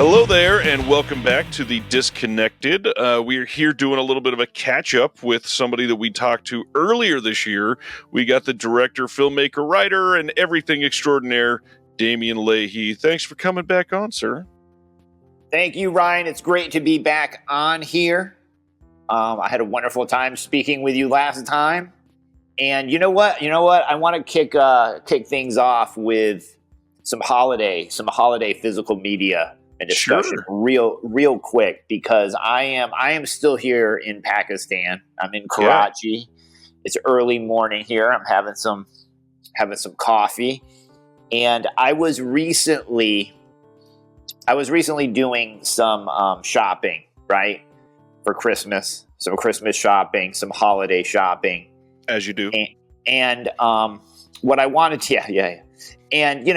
Hello there, and welcome back to the Disconnected. We are here doing a little bit of a catch-up with somebody that we talked to earlier this year. We got the director, filmmaker, writer, and everything extraordinaire, Damian Lahey. Thanks for coming back on, sir. Thank you, Ryan. It's great to be back on here. I had a wonderful time speaking with you last time. And you know what? I want to kick things off with some holiday physical media and discussion. Sure. real quick, because I am still here in Pakistan. I'm in Karachi. Yeah. It's early morning here. I'm having some coffee, and I was recently doing some shopping, right, for Christmas. Some Christmas shopping, some holiday shopping, as you do. And what I wanted to, yeah. And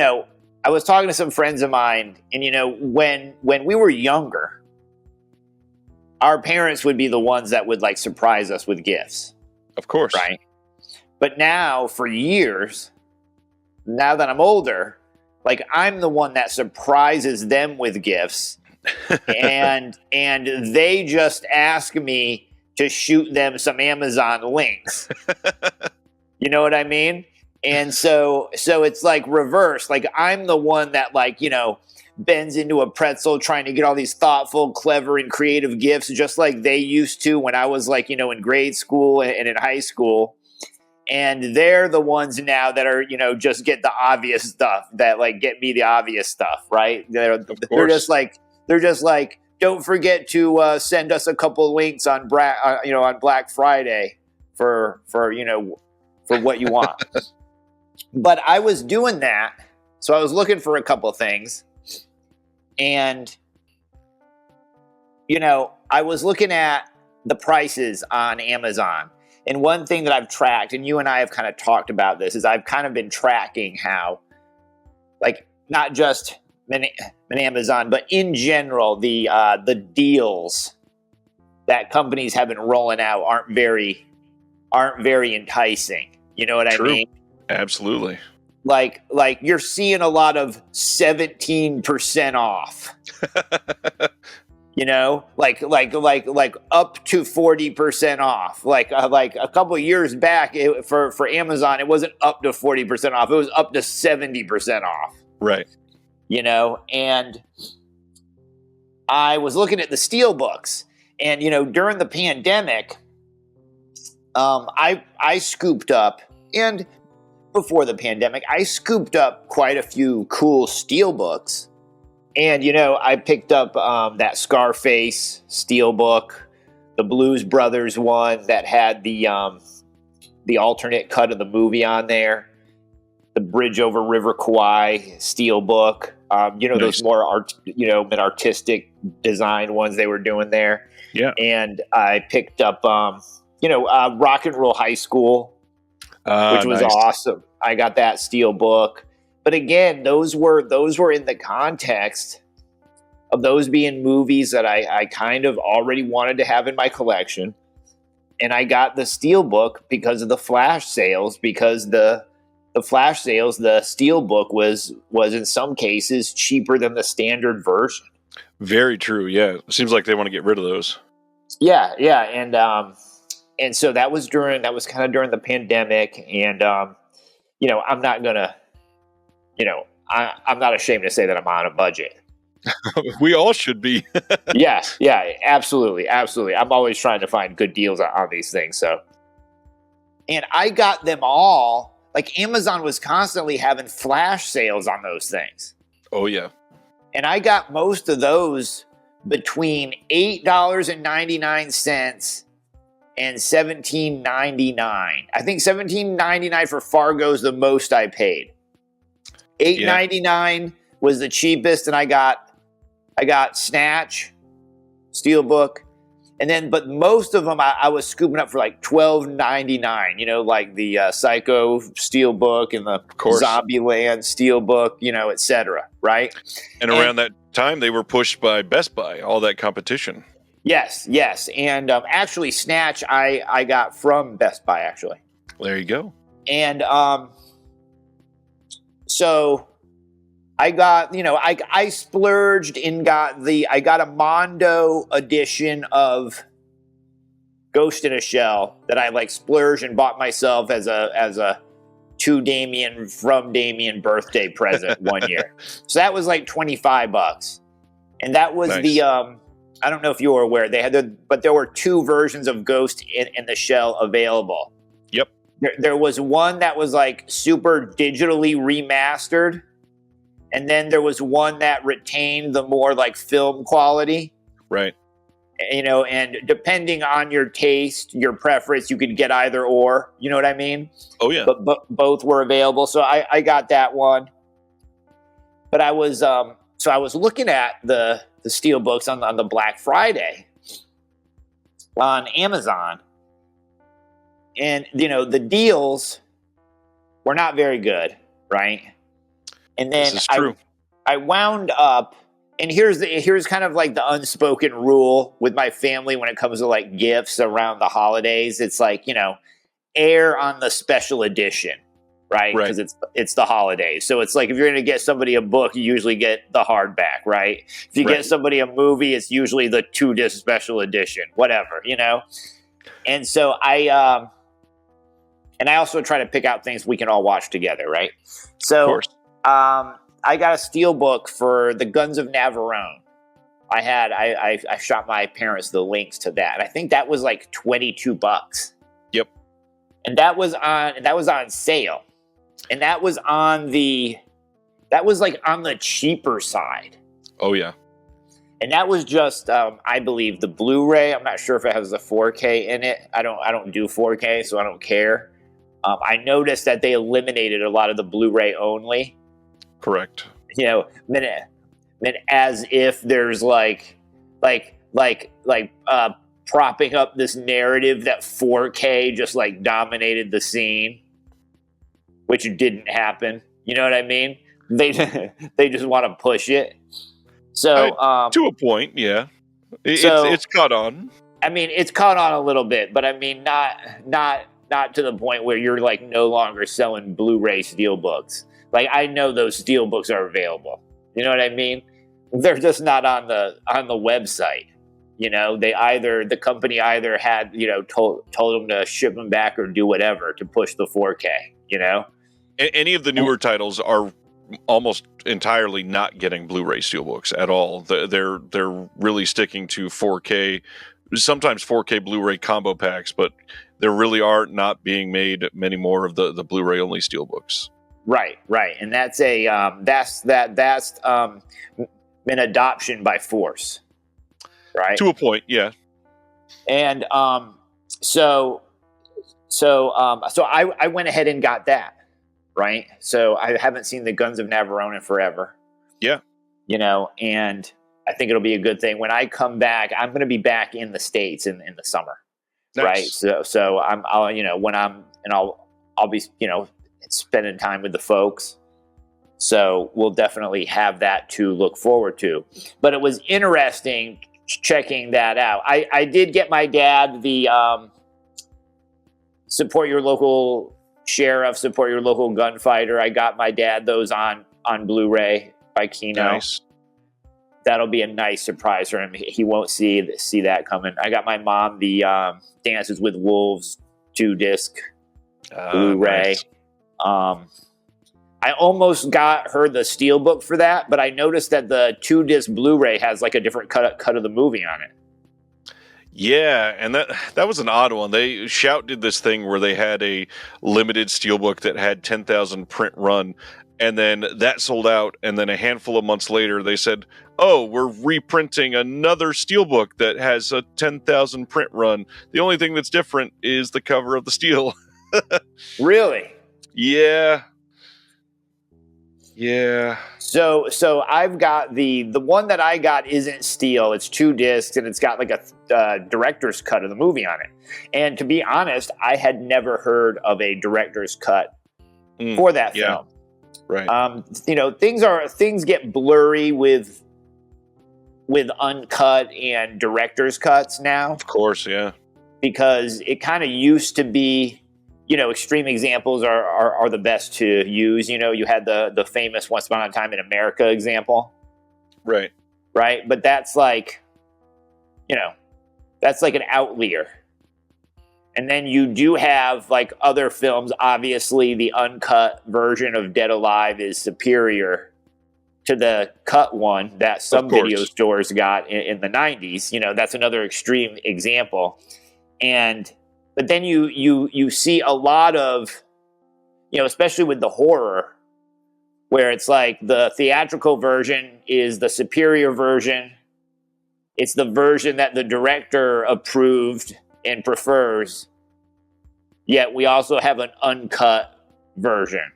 I was talking to some friends of mine, and when we were younger, our parents would be the ones that would like surprise us with gifts. Of course. Right. But now, for years, now that I'm older, like I'm the one that surprises them with gifts, and they just ask me to shoot them some Amazon links. You know what I mean? And so it's like reverse. Like I'm the one that bends into a pretzel trying to get all these thoughtful, clever, and creative gifts, just like they used to when I was in grade school and in high school. And they're the ones now that are, just get the obvious stuff, that get me the obvious stuff, right? They're just like, don't forget to send us a couple of links on on Black Friday for what you want. But I was doing that, so I was looking for a couple of things, and I was looking at the prices on Amazon. And one thing that I've tracked, and you and I have kind of talked about this, is I've kind of been tracking how, not just in Amazon, but in general, the deals that companies have been rolling out aren't very enticing. You know what I mean? Absolutely. Like you're seeing a lot of 17% off. Like up to 40% off. Like a couple of years back, for Amazon, it wasn't up to 40% off. It was up to 70% off. Right. And I was looking at the steel books, and during the pandemic, I scooped up, and before the pandemic, I scooped up quite a few cool steel books. And, I picked up that Scarface steel book, the Blues Brothers one that had the alternate cut of the movie on there, the Bridge Over River Kwai steel book, nice. Those more artistic design ones they were doing there. Yeah. And I picked up, Rock and Roll High School, which was nice. Awesome. I got that steel book. But again, those were in the context of those being movies that I kind of already wanted to have in my collection. And I got the steel book because of the flash sales, because the flash sales, the steel book was in some cases cheaper than the standard version. Very true. Yeah. It seems like they want to get rid of those. Yeah. And so that was kind of during the pandemic. And, I'm not gonna, I'm not ashamed to say that I'm on a budget. We all should be. Yeah, absolutely. I'm always trying to find good deals on these things. So, and I got them all. Like Amazon was constantly having flash sales on those things. Oh yeah. And I got most of those between $8.99 and $17.99. I think $17.99 for Fargo is the most I paid. $8.99 was the cheapest, and I got Snatch, Steelbook, and then but most of them I was scooping up for like $12.99. Like the Psycho Steelbook and the Zombieland Steelbook, etc. Right? And around that time, they were pushed by Best Buy, all that competition. Yes. And actually, Snatch I got from Best Buy, actually. There you go. And so I got, I splurged and I got a Mondo edition of Ghost in a Shell that I like splurged and bought myself as a to Damian from Damian birthday present one year. So that was like $25. And that was Nice. the, I don't know if you were aware, but there were 2 versions of Ghost in the Shell available. Yep. There was one that was like super digitally remastered. And then there was one that retained the more like film quality. Right. And depending on your taste, your preference, you could get either or. You know what I mean? Oh, yeah. But both were available. So I got that one. But I was looking at the steelbooks on the Black Friday on Amazon. And, the deals were not very good, right? And then This is true. I wound up, and here's kind of like the unspoken rule with my family when it comes to like gifts around the holidays. It's like, err on the special edition, right? Because it's the holidays. So it's like if you're going to get somebody a book, you usually get the hardback, right? If you get somebody a movie, it's usually the 2-disc special edition, whatever, And so I also try to pick out things we can all watch together, right? So, of course. I got a steelbook for the Guns of Navarone. I shot my parents the links to that. I think that was like $22. Yep. And that was on sale. And that was on the cheaper side. Oh, yeah. And that was just, I believe, the Blu-ray. I'm not sure if it has the 4K in it. I don't do 4K, so I don't care. I noticed that they eliminated a lot of the Blu-ray only. Correct. As if there's propping up this narrative that 4K just like dominated the scene, which didn't happen. You know what I mean? They just want to push it. So to a point, yeah. It's caught on. I mean, it's caught on a little bit, but I mean, not to the point where you're like no longer selling Blu-ray steelbooks. Like I know those steelbooks are available. You know what I mean? They're just not on the website. The company either had told them to ship them back or do whatever to push the 4K. Any of the newer titles are almost entirely not getting Blu-ray steelbooks at all. They're really sticking to 4K, sometimes 4K Blu-ray combo packs, but there really are not being made many more of the Blu-ray only steelbooks. Right, and that's an adoption by force, right? To a point, yeah. And so I went ahead and got that, right? So I haven't seen the Guns of Navarone in forever. Yeah, and I think it'll be a good thing when I come back. I'm going to be back in the States in the summer, nice. Right? So I'll be spending time with the folks. So we'll definitely have that to look forward to. But it was interesting checking that out. I did get my dad the support your local sheriff, support your local gunfighter. I got my dad those on Blu-ray by Kino. Nice. That'll be a nice surprise for him. He won't see that coming. I got my mom the Dances with Wolves 2-disc Blu-ray. Nice. I almost got her the steelbook for that, but I noticed that the 2-disc Blu-ray has like a different cut of the movie on it. Yeah, and that was an odd one. Shout did this thing where they had a limited steelbook that had 10,000 print run, and then that sold out, and then a handful of months later they said, oh, we're reprinting another steelbook that has a 10,000 print run. The only thing that's different is the cover of the steel. Really? Yeah. So I've got the one that I got isn't steel. It's 2 discs and it's got like a director's cut of the movie on it. And to be honest, I had never heard of a director's cut for that film. Right. Things get blurry with uncut and director's cuts now. Of course, yeah. Because it kind of used to be extreme examples are the best to use. You had the famous Once Upon a Time in America example. Right. Right. But that's like, that's like an outlier. And then you do have like other films. Obviously, the uncut version of Dead Alive is superior to the cut one that some video stores got in the 90s. That's another extreme example. But then you see a lot of, especially with the horror, where it's like the theatrical version is the superior version. It's the version that the director approved and prefers. Yet we also have an uncut version.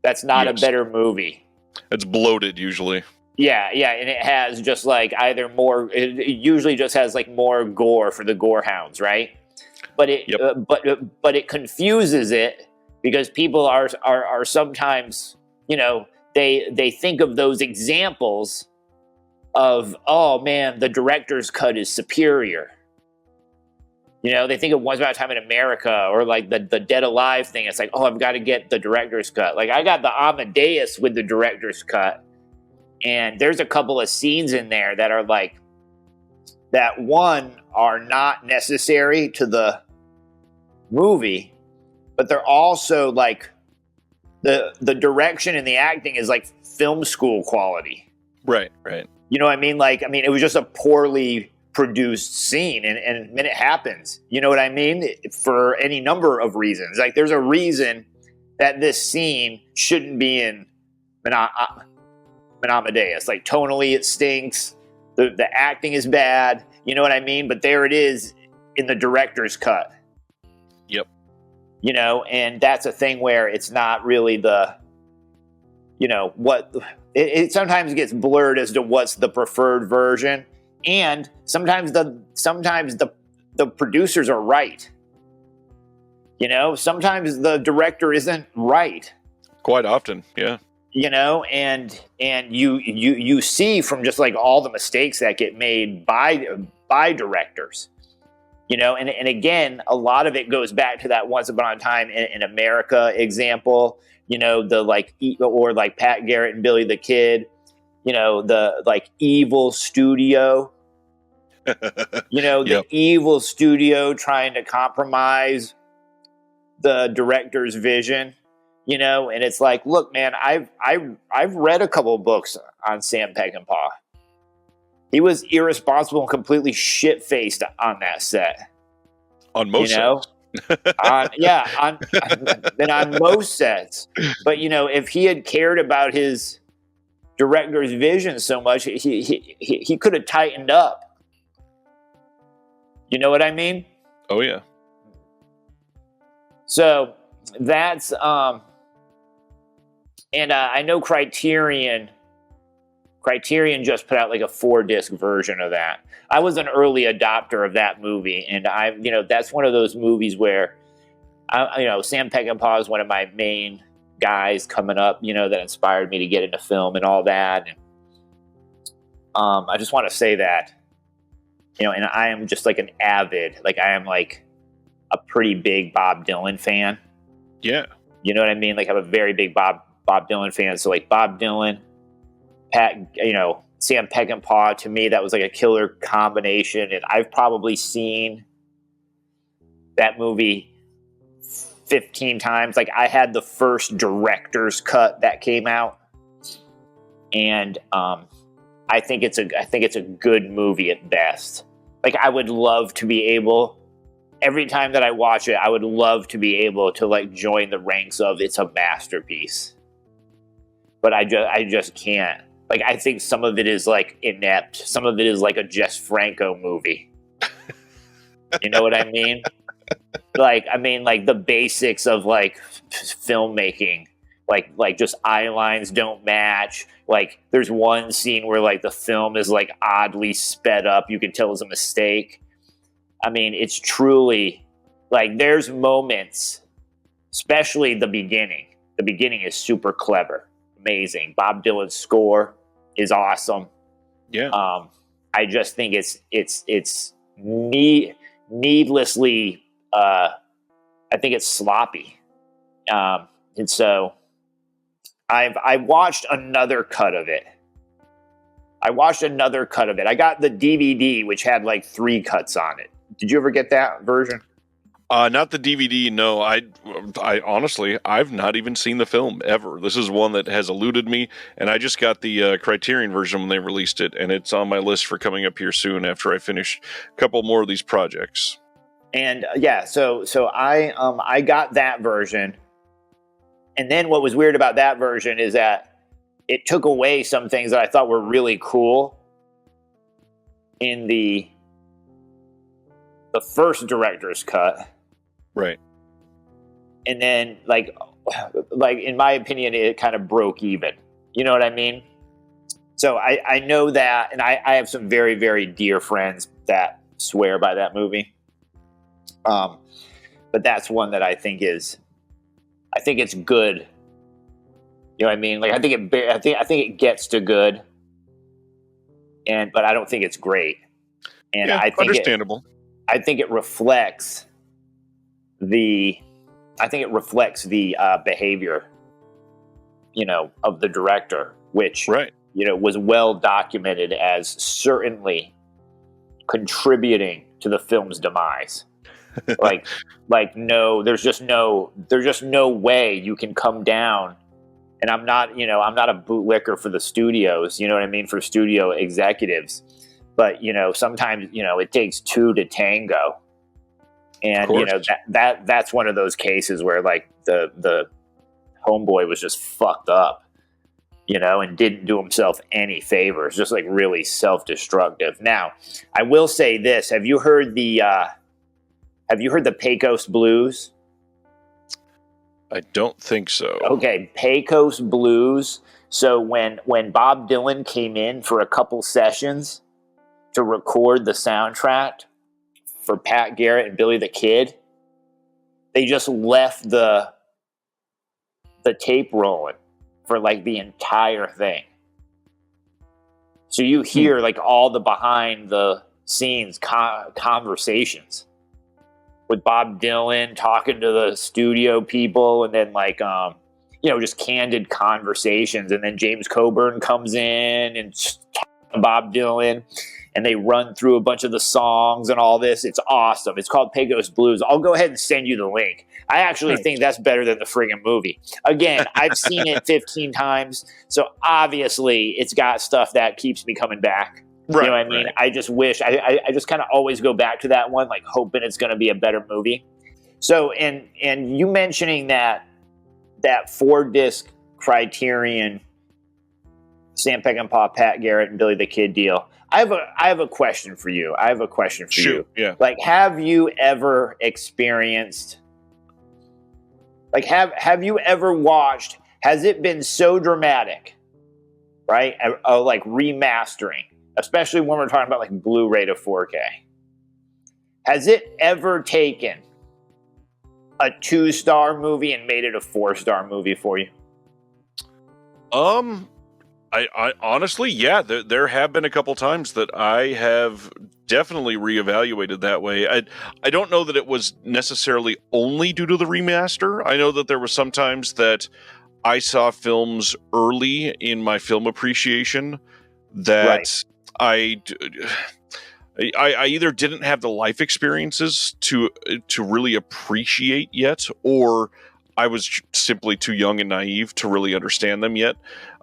That's not a better movie. It's bloated usually. Yeah, and it has just like either more. It usually just has like more gore for the gore hounds, right? But but it confuses it because people are sometimes, they think of those examples of, oh man, the director's cut is superior. They think of Once Upon a Time in America or like the Dead Alive thing. It's like, oh, I've got to get the director's cut. Like I got the Amadeus with the director's cut. And there's a couple of scenes in there that are like, that one are not necessary to the movie, but they're also like, the direction and the acting is like film school quality. Right. You know what I mean? It was just a poorly produced scene and it happens. You know what I mean? For any number of reasons. Like there's a reason that this scene shouldn't be in Amadeus. Like tonally it stinks. The acting is bad. You know what I mean? But there it is in the director's cut. Yep. And that's a thing where it's not really the, it sometimes gets blurred as to what's the preferred version. And sometimes the producers are right. Sometimes the director isn't right. Quite often, yeah. And you see from just like all the mistakes that get made by directors. And again, a lot of it goes back to that Once Upon a Time in America example. The like, or like Pat Garrett and Billy the Kid. The like evil studio. The evil studio trying to compromise the director's vision, and it's like, look, man, I've read a couple of books on Sam Peckinpah. He was irresponsible and completely shit-faced on that set. On most sets. on most sets. But if he had cared about his director's vision so much, he could have tightened up. You know what I mean? Oh yeah. So that's and I know Criterion just put out like a 4-disc version of that. I was an early adopter of that movie, and that's one of those movies where Sam Peckinpah is one of my main guys coming up, that inspired me to get into film and all that. And I just want to say that, and I am just like an avid, like I am like a pretty big Bob Dylan fan. Yeah. You know what I mean? Like I'm a very big Bob Dylan fan. So like Bob Dylan, Sam Peckinpah, to me, that was like a killer combination. And I've probably seen that movie 15 times. Like I had the first director's cut that came out. And I think it's a good movie at best. Like I would love to be able, every time that I watch it, I would love to be able to like join the ranks of it's a masterpiece. But I just can't. Like I think some of it is like inept. Some of it is like a Jess Franco movie. You know what I mean? Like the basics of like filmmaking. Like just eye lines don't match. Like there's one scene where like the film is like oddly sped up. You can tell it's a mistake. I mean, it's truly like there's moments, especially the beginning. The beginning is super clever, amazing. Bob Dylan's score is awesome. Yeah. I just think it's needlessly I think it's sloppy. And so I watched another cut of it. I got the DVD, which had like 3 cuts on it. Did you ever get that version? Not the DVD. No, I honestly, I've not even seen the film ever. This is one that has eluded me, and I just got the Criterion version when they released it, and it's on my list for coming up here soon after I finish a couple more of these projects. And so I got that version. And then what was weird about that version is that it took away some things that I thought were really cool in the first director's cut. Right. And then like in my opinion, it kind of broke even. You know what I mean? So I know that, and I have some very, very dear friends that swear by that movie. But that's one that I think it's good. You know what I mean? Like I think it gets to good, but I don't think it's great. And yeah, I think understandable. I think it reflects the behavior, of the director, which right. Was well documented as certainly contributing to the film's demise. There's just no way you can come down. And I'm not a bootlicker for the studios, you know what I mean, for studio executives. But, sometimes, it takes 2 to tango. And, that's one of those cases where like the homeboy was just fucked up, and didn't do himself any favors, just like really self-destructive. Now, I will say this. Have you heard the Pecos Blues? I don't think so. Okay, Pecos Blues. So when Bob Dylan came in for a couple sessions to record the soundtrack for Pat Garrett and Billy the Kid, they just left the tape rolling for like the entire thing. So you hear like all the behind the scenes conversations with Bob Dylan talking to the studio people, and then like just candid conversations, and then James Coburn comes in and talks to Bob Dylan, and they run through a bunch of the songs and all this. It's awesome. It's called Pecos Blues. I'll go ahead and send you the link. I actually think that's better than the friggin' movie. Again, I've seen it 15 times, so obviously it's got stuff that keeps me coming back. Right, you know what I mean? right. I just wish I just kind of always go back to that one, like hoping it's going to be a better movie. So, and you mentioning that 4-disc Criterion, Sam Peckinpah, Pat Garrett, and Billy the Kid deal. I have a question for you. Shoot, yeah. Like, have you ever experienced? Like, have you ever watched? Has it been so dramatic, right? Like remastering. Especially when we're talking about like Blu-ray to 4K. Has it ever taken a 2-star movie and made it a 4-star movie for you? I honestly, yeah, there have been a couple times that I have definitely reevaluated that way. I don't know that it was necessarily only due to the remaster. I know that there were some times that I saw films early in my film appreciation that Right. I either didn't have the life experiences to really appreciate yet, or I was simply too young and naive to really understand them yet.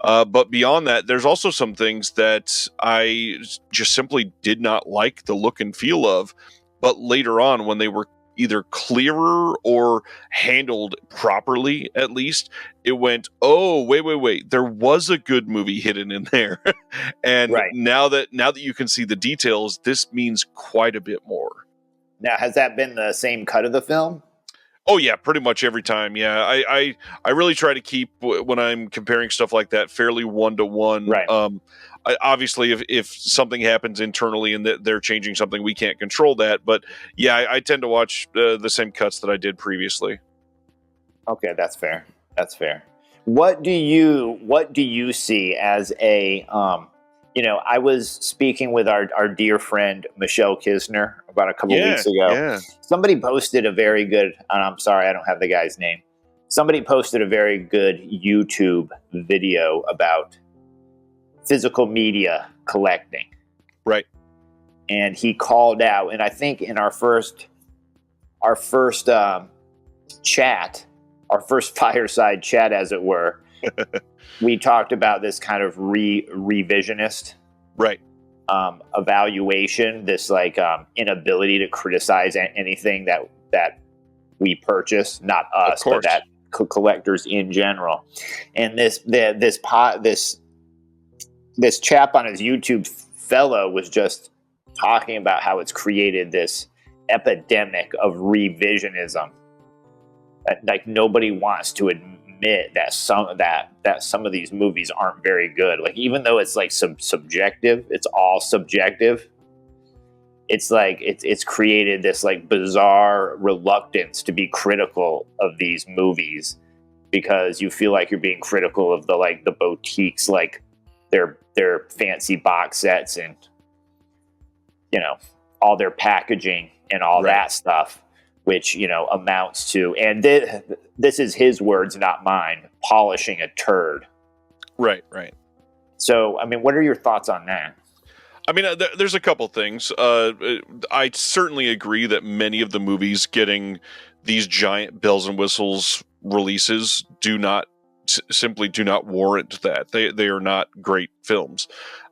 But beyond that, there's also some things that I just simply did not like the look and feel of. But later on, when they were either clearer or handled properly, at least, it went, oh, wait. There was a good movie hidden in there. And Right. now that you can see the details, this means quite a bit more. Now, has that been the same cut of the film? Oh yeah, pretty much every time. Yeah, I really try to keep, when I'm comparing stuff like that, fairly 1-to-1. Right. Obviously, if something happens internally and they're changing something, we can't control that. But yeah, I tend to watch the same cuts that I did previously. Okay, that's fair. What do you see as a I was speaking with our dear friend Michelle Kisner about a couple Yeah, weeks ago. yeah. Somebody posted a very good, and I'm sorry, I don't have the guy's name. Somebody posted a very good YouTube video about physical media collecting. Right. And he called out, and I think in our first chat, our first fireside chat, as it were, we talked about this kind of revisionist Right. evaluation, this like inability to criticize anything that we purchase, not us, but that collectors in general. And this chap on his YouTube fellow was just talking about how it's created this epidemic of revisionism. Like nobody wants to admit that some of these movies aren't very good. Like even though it's like subjective, it's all subjective. It's like it's created this like bizarre reluctance to be critical of these movies because you feel like you're being critical of the boutiques, like their fancy box sets and all their packaging and all that stuff, which amounts to, and this is his words, not mine, polishing a turd. Right. So, I mean, what are your thoughts on that? I mean, there's a couple things. I certainly agree that many of the movies getting these giant bells and whistles releases simply do not warrant that. They are not great films.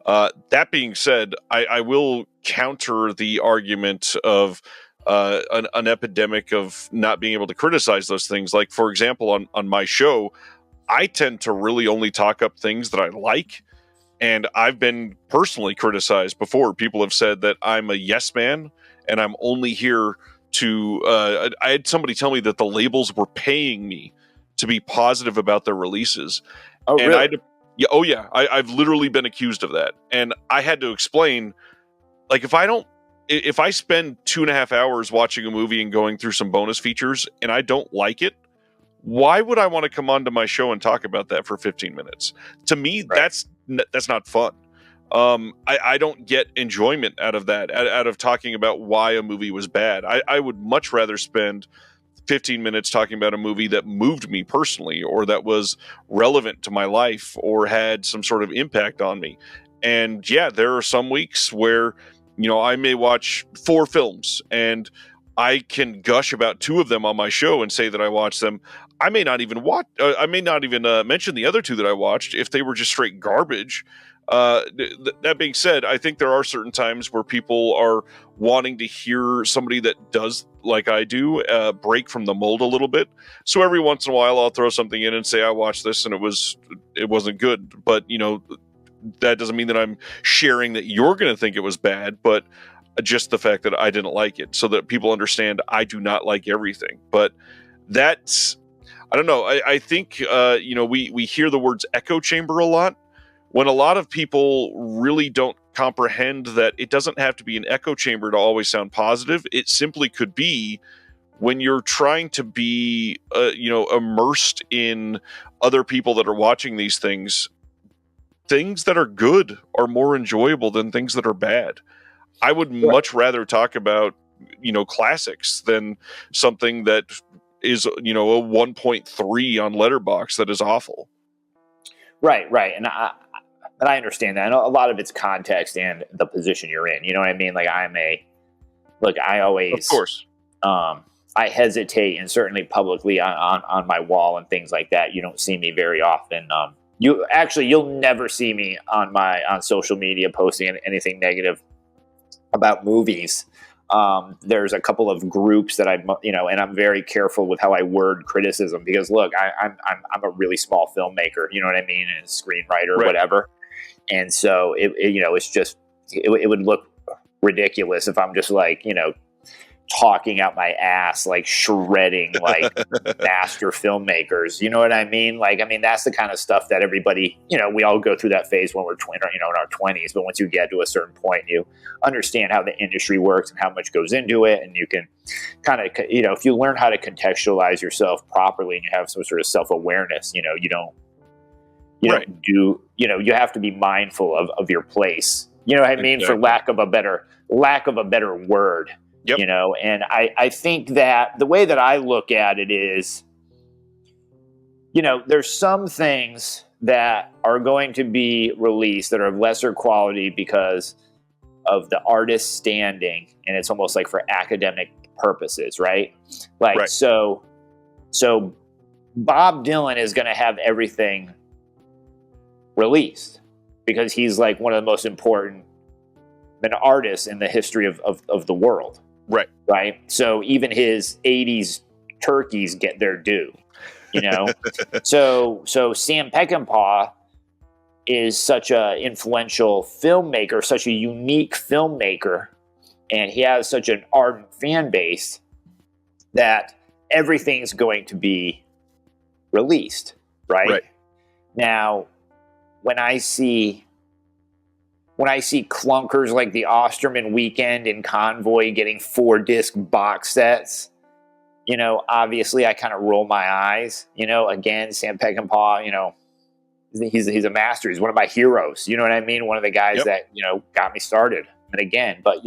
That being said, I will counter the argument of an epidemic of not being able to criticize those things. Like, for example, on my show, I tend to really only talk up things that I like. And I've been personally criticized before. People have said that I'm a yes man and I'm only here to... I had somebody tell me that the labels were paying me to be positive about their releases. Oh, and really? I've literally been accused of that. And I had to explain, like, if I spend 2.5 hours watching a movie and going through some bonus features and I don't like it, why would I want to come onto my show and talk about that for 15 minutes? To me, that's not fun. I don't get enjoyment out of that, out of talking about why a movie was bad. I would much rather spend 15 minutes talking about a movie that moved me personally, or that was relevant to my life, or had some sort of impact on me. And yeah, there are some weeks where, I may watch 4 films and I can gush about 2 of them on my show and say that I watched them. I may not even mention the other 2 that I watched if they were just straight garbage. That being said, I think there are certain times where people are wanting to hear somebody that does, like I do, break from the mold a little bit. So every once in a while, I'll throw something in and say I watched this and it wasn't good. But that doesn't mean that I'm sharing that you're going to think it was bad, but just the fact that I didn't like it, so that people understand I do not like everything. But that's, I don't know. I think we hear the words echo chamber a lot, when a lot of people really don't comprehend that it doesn't have to be an echo chamber to always sound positive. It simply could be when you're trying to be immersed in other people that are watching these things that are good are more enjoyable than things that are bad. I would much rather talk about, classics than something that is, a 1.3 on Letterboxd that is awful. Right. And I understand that. And a lot of it's context and the position you're in. You know what I mean? Like I always, of course, I hesitate, and certainly publicly on my wall and things like that. You don't see me very often. You'll never see me on social media posting anything negative about movies. There's a couple of groups that and I'm very careful with how I word criticism, because look, I'm a really small filmmaker, you know what I mean, and a screenwriter or whatever. And so it's just, it would look ridiculous if I'm just like, talking out my ass, like shredding like master filmmakers. You know what I mean? Like, I mean, that's the kind of stuff that everybody, we all go through that phase when we're in our 20s. But once you get to a certain point, you understand how the industry works and how much goes into it. And you can kind of, if you learn how to contextualize yourself properly and you have some sort of self-awareness, you you Right. don't do, you have to be mindful of your place. You know what I mean? For Exactly. lack of a better word, Yep. and I think that the way that I look at it is, there's some things that are going to be released that are of lesser quality because of the artist standing, and it's almost like for academic purposes, right? Like, Right. so Bob Dylan is going to have everything released because he's like one of the most important artists in the history of the world. Right. So even his 80s turkeys get their due, so Sam Peckinpah is such an influential filmmaker, such a unique filmmaker, and he has such an ardent fan base that everything's going to be released, right? Now, when I see clunkers like the Osterman Weekend and Convoy getting 4-disc box sets, obviously I kind of roll my eyes. Again, Sam Peckinpah, he's a master. He's one of my heroes. You know what I mean? One of the guys that, got me started. And again, but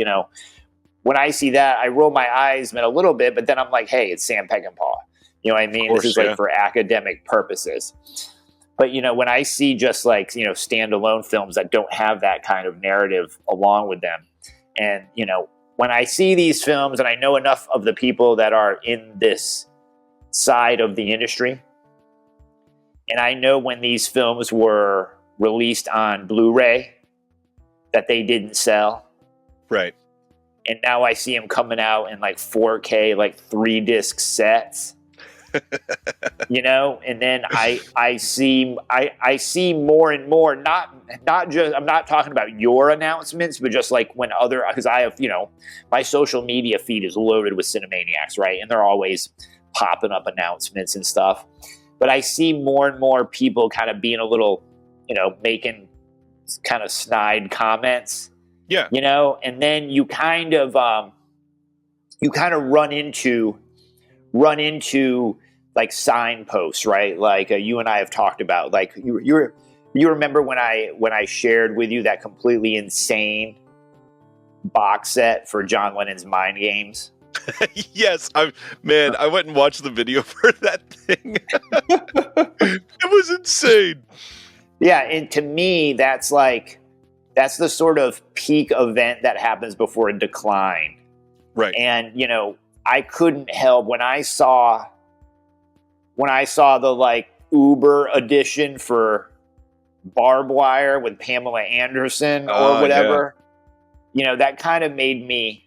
when I see that, I roll my eyes a little bit, but then I'm like, hey, it's Sam Peckinpah. You know what I mean? Course, this is like for academic purposes. But, when I see just like, standalone films that don't have that kind of narrative along with them. And, when I see these films and I know enough of the people that are in this side of the industry, and I know when these films were released on Blu-ray that they didn't sell. Right. And now I see them coming out in like 4K, like 3-disc sets. And then I see more and more, not just, I'm not talking about your announcements, but just like when because I have, my social media feed is loaded with Cinemaniacs, right? And they're always popping up announcements and stuff. But I see more and more people kind of being a little, making kind of snide comments. Yeah. And then you kind of run into like signposts, right? Like you and I have talked about, like you remember when I shared with you that completely insane box set for John Lennon's Mind Games? Yes, I went and watched the video for that thing. It was insane. Yeah, and to me, that's the sort of peak event that happens before a decline. Right. And I couldn't help when I saw the like Uber edition for Barbed Wire with Pamela Anderson or whatever. That kind of made me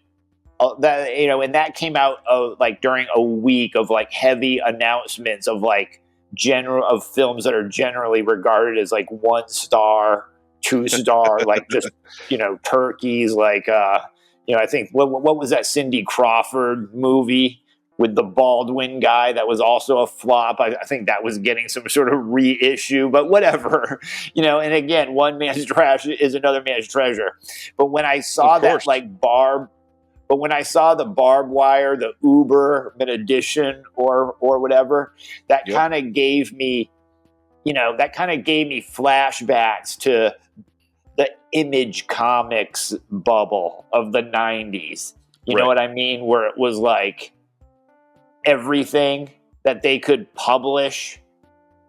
and that came out like during a week of like heavy announcements of like of films that are generally regarded as like 1-star, 2-star, like just turkeys, like I think what was that Cindy Crawford movie with the Baldwin guy that was also a flop? I think that was getting some sort of reissue, but whatever, and again, one man's trash is another man's treasure. But when I saw that when I saw the Barbed Wire, the Uberman edition or whatever, that kind of gave me, flashbacks to the Image Comics bubble of the 90s. You know what I mean? Where it was like everything that they could publish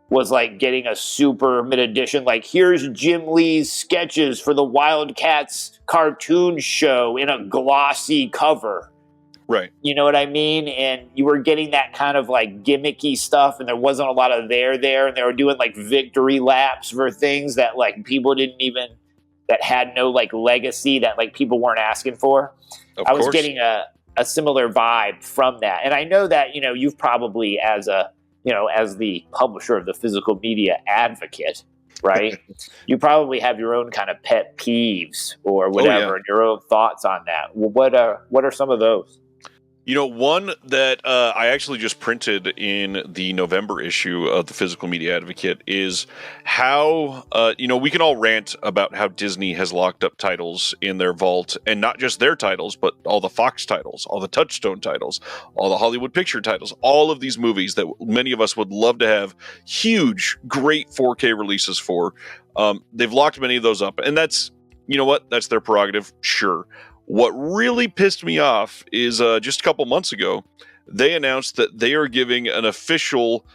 was like getting a super mid edition. Like, here's Jim Lee's sketches for the Wildcats cartoon show in a glossy cover. Right. You know what I mean? And you were getting that kind of like gimmicky stuff, and there wasn't a lot of there, and they were doing like victory laps for things that like people that had no like legacy, that like people weren't asking for. I was getting a similar vibe from that. And I know that, you've probably as the publisher of the Physical Media Advocate, right? You probably have your own kind of pet peeves or whatever, and your own thoughts on that. What are some of those? One that I actually just printed in the November issue of the Physical Media Advocate is how, we can all rant about how Disney has locked up titles in their vault, and not just their titles, but all the Fox titles, all the Touchstone titles, all the Hollywood Picture titles, all of these movies that many of us would love to have huge, great 4K releases for. They've locked many of those up, and that's, you know what? That's their prerogative, sure. What really pissed me off is just a couple months ago, they announced that they are giving an official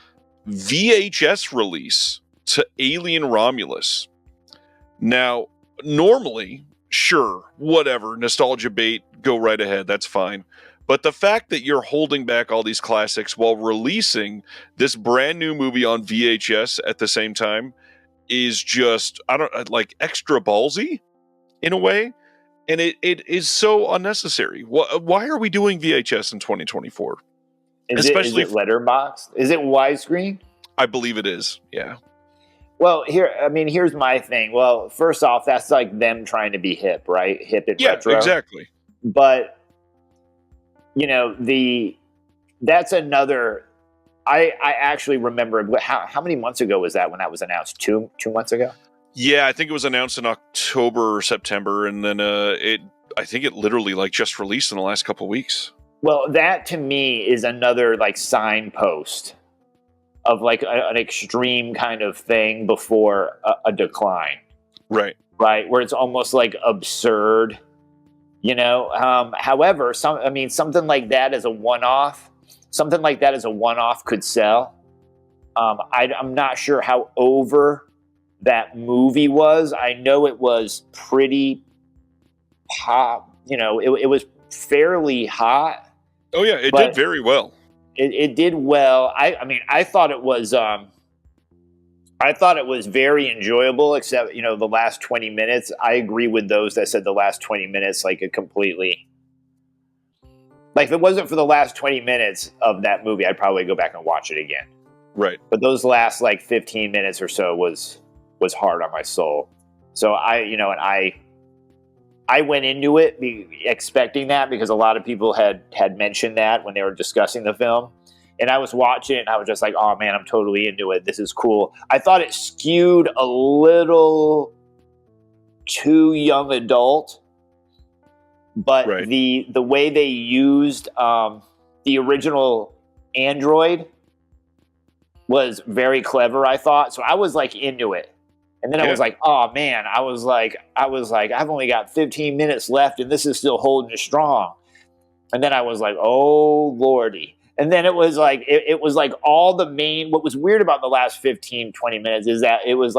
VHS release to Alien Romulus. Now, normally, sure, whatever, nostalgia bait, go right ahead, that's fine. But the fact that you're holding back all these classics while releasing this brand new movie on VHS at the same time is just, extra ballsy in a way. And it is so unnecessary. Why are we doing VHS in 2024? Is it letterboxed? Is it widescreen? I believe it is. Yeah. Well, here's my thing. Well, first off, that's like them trying to be hip, right? Hip and retro. Yeah, exactly. But that's another. I actually remember how many months ago was that when that was announced? 2 months ago. Yeah, I think it was announced in October or September, and then I think it literally just released in the last couple of weeks. Well, that to me is another signpost of an extreme kind of thing before a decline. Right. Right, where it's almost absurd, However, something like that as a one-off, could sell. I'm not sure how over that movie was. I know it was pretty hot. It was fairly hot. Oh yeah, it did very well. It did well. I thought it was. I thought it was very enjoyable, except the last 20 minutes. I agree with those that said the last 20 minutes it completely. If it wasn't for the last 20 minutes of that movie, I'd probably go back and watch it again. Right. But those last 15 minutes or so was hard on my soul. So I went into it expecting that, because a lot of people had mentioned that when they were discussing the film. And I was watching it and I was just like, oh man, I'm totally into it. This is cool. I thought it skewed a little too young adult, but right. the way they used the original android was very clever, I thought. So I was into it. And then I was like, oh man, I was like, I've only got 15 minutes left and this is still holding strong. And then I was like, oh Lordy. And then it was it was all the main, what was weird about the last 15, 20 minutes is that it was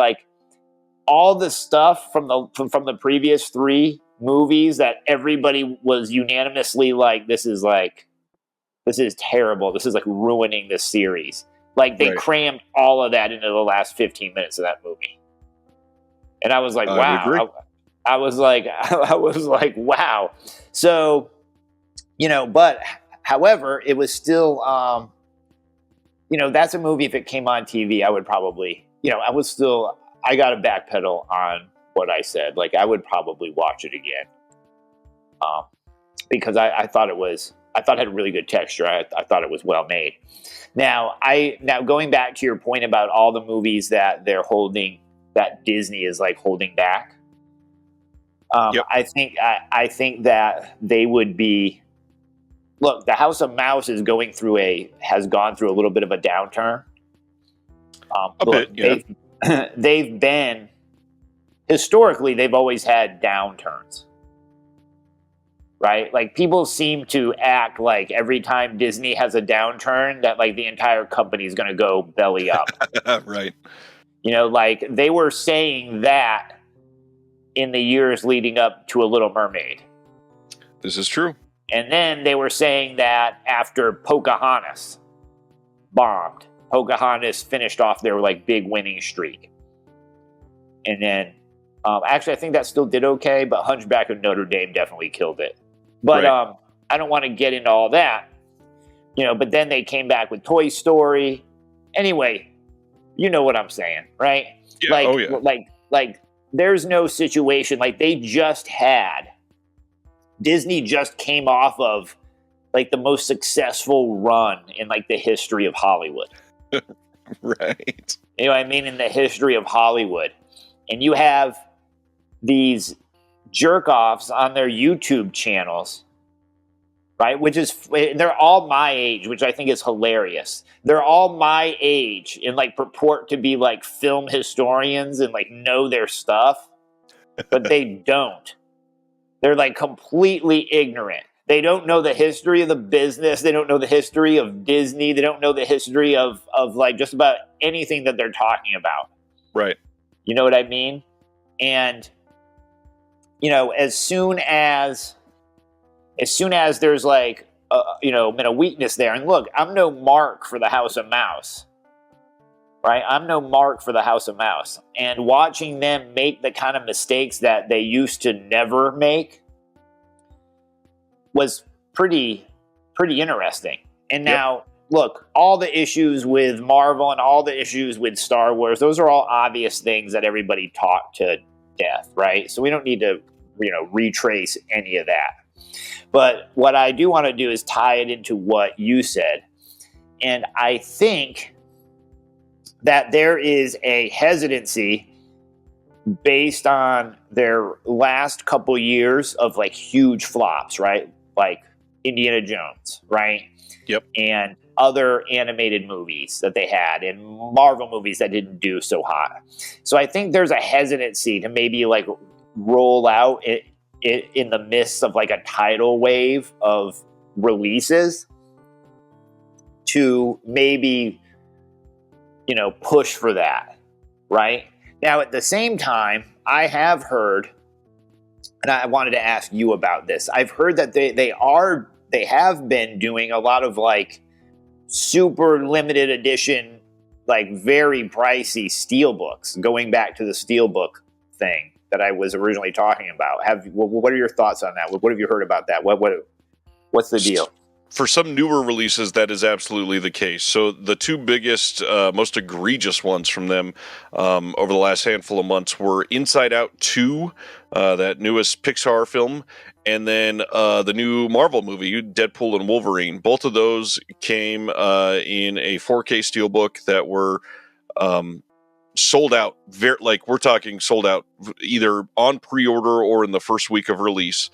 all the stuff from the previous 3 movies that everybody was unanimously this is terrible. This is ruining this series. They crammed all of that into the last 15 minutes of that movie. And I was like, wow. I was like, wow. So, but however, it was still, that's a movie. If it came on TV, I would probably, I got to backpedal on what I said. I would probably watch it again. Because I thought it had a really good texture. I thought it was well made. Now going back to your point about all the movies that they're holding, that Disney is holding back. Yep. I think that they would be. Look, the House of Mouse has gone through a little bit of a downturn. They've been historically, they've always had downturns, right? People seem to act every time Disney has a downturn that the entire company is going to go belly up. Right. They were saying that in the years leading up to A Little Mermaid. This is true. And then they were saying that after Pocahontas bombed, Pocahontas finished off their big winning streak. And then, actually, I think that still did okay, but Hunchback of Notre Dame definitely killed it. But right. I don't want to get into all that, but then they came back with Toy Story. Anyway, you know what I'm saying, right? Yeah. There's no situation Disney just came off of like the most successful run in like the history of Hollywood. Right. You know what I mean? In the history of Hollywood. And you have these jerk offs on their YouTube channels, right? They're all my age, which I think is hilarious. They're all my age and like purport to be like film historians and like know their stuff, but they don't. They're like completely ignorant. They don't know the history of the business. They don't know the history of Disney. They don't know the history of like just about anything that they're talking about. Right. You know what I mean? And, you know, as soon as there's like, been a weakness there. And look, I'm no mark for the House of Mouse, right? I'm no mark for the House of Mouse. And watching them make the kind of mistakes that they used to never make was pretty interesting. And now, look, all the issues with Marvel and all the issues with Star Wars, those are all obvious things that everybody talked to death, right? So we don't need to, retrace any of that. But what I do want to do is tie it into what you said. And I think that there is a hesitancy based on their last couple years of like huge flops, right? Like Indiana Jones, right? Yep. And other animated movies that they had and Marvel movies that didn't do so hot. So I think there's a hesitancy to maybe like roll out it in the midst of like a tidal wave of releases to maybe, push for that, right? Now, at the same time, I have heard, and I wanted to ask you about this. I've heard that they have been doing a lot of like super limited edition, like very pricey steelbooks, going back to the steelbook thing that I was originally talking about. What are your thoughts on that? What have you heard about that? What's the deal? For some newer releases, that is absolutely the case. So the two biggest, most egregious ones from them over the last handful of months were Inside Out 2, that newest Pixar film, and then the new Marvel movie, Deadpool and Wolverine. Both of those came in a 4K steelbook that were sold out. We're talking sold out either on pre-order or in the first week of release.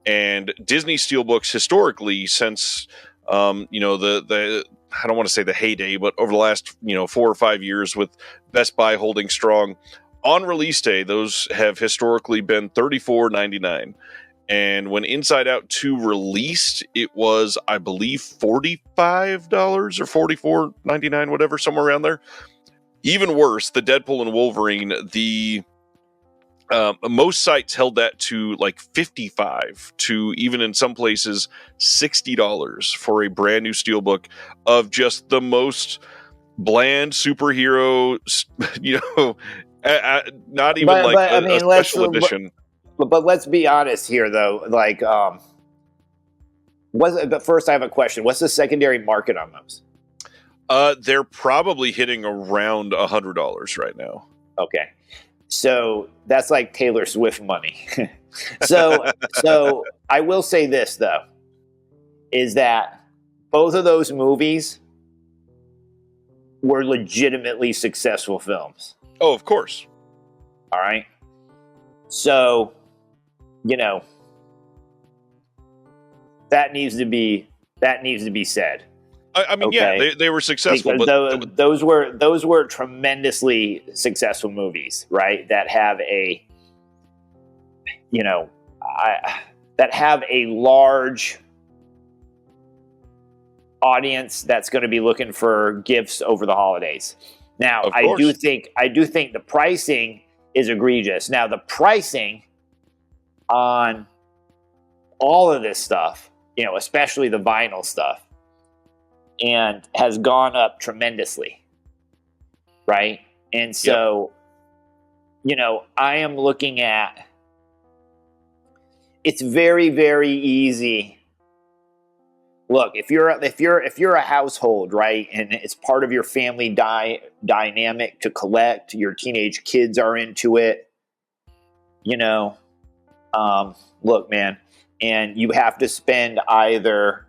And Disney steelbooks historically, since the I don't want to say the heyday, but over the last 4 or 5 years, with Best Buy holding strong, on release day, those have historically been $34.99. And when Inside Out 2 released, it was, I believe, $45 or $44.99, whatever, somewhere around there. Even worse, the Deadpool and Wolverine, most sites held that to like $55 to even in some places $60 for a brand new steelbook of just the most bland superhero, not even a special edition. But let's be honest here, though. Like, but first, I have a question. What's the secondary market on those? They're probably hitting around $100 right now. Okay. So that's like Taylor Swift money. So I will say this, though, is that both of those movies were legitimately successful films. Oh, of course. All right. So, that needs to be said. I mean, okay? Yeah, they were successful, because those were tremendously successful movies, right? That have that have a large audience that's going to be looking for gifts over the holidays. Now, I do think the pricing is egregious. Now, the pricing on all of this stuff, especially the vinyl stuff, and has gone up tremendously, right? And so, I am looking at, it's very, very easy. Look, if you're a household, right, and it's part of your family dynamic to collect, your teenage kids are into it, look, man, and you have to spend either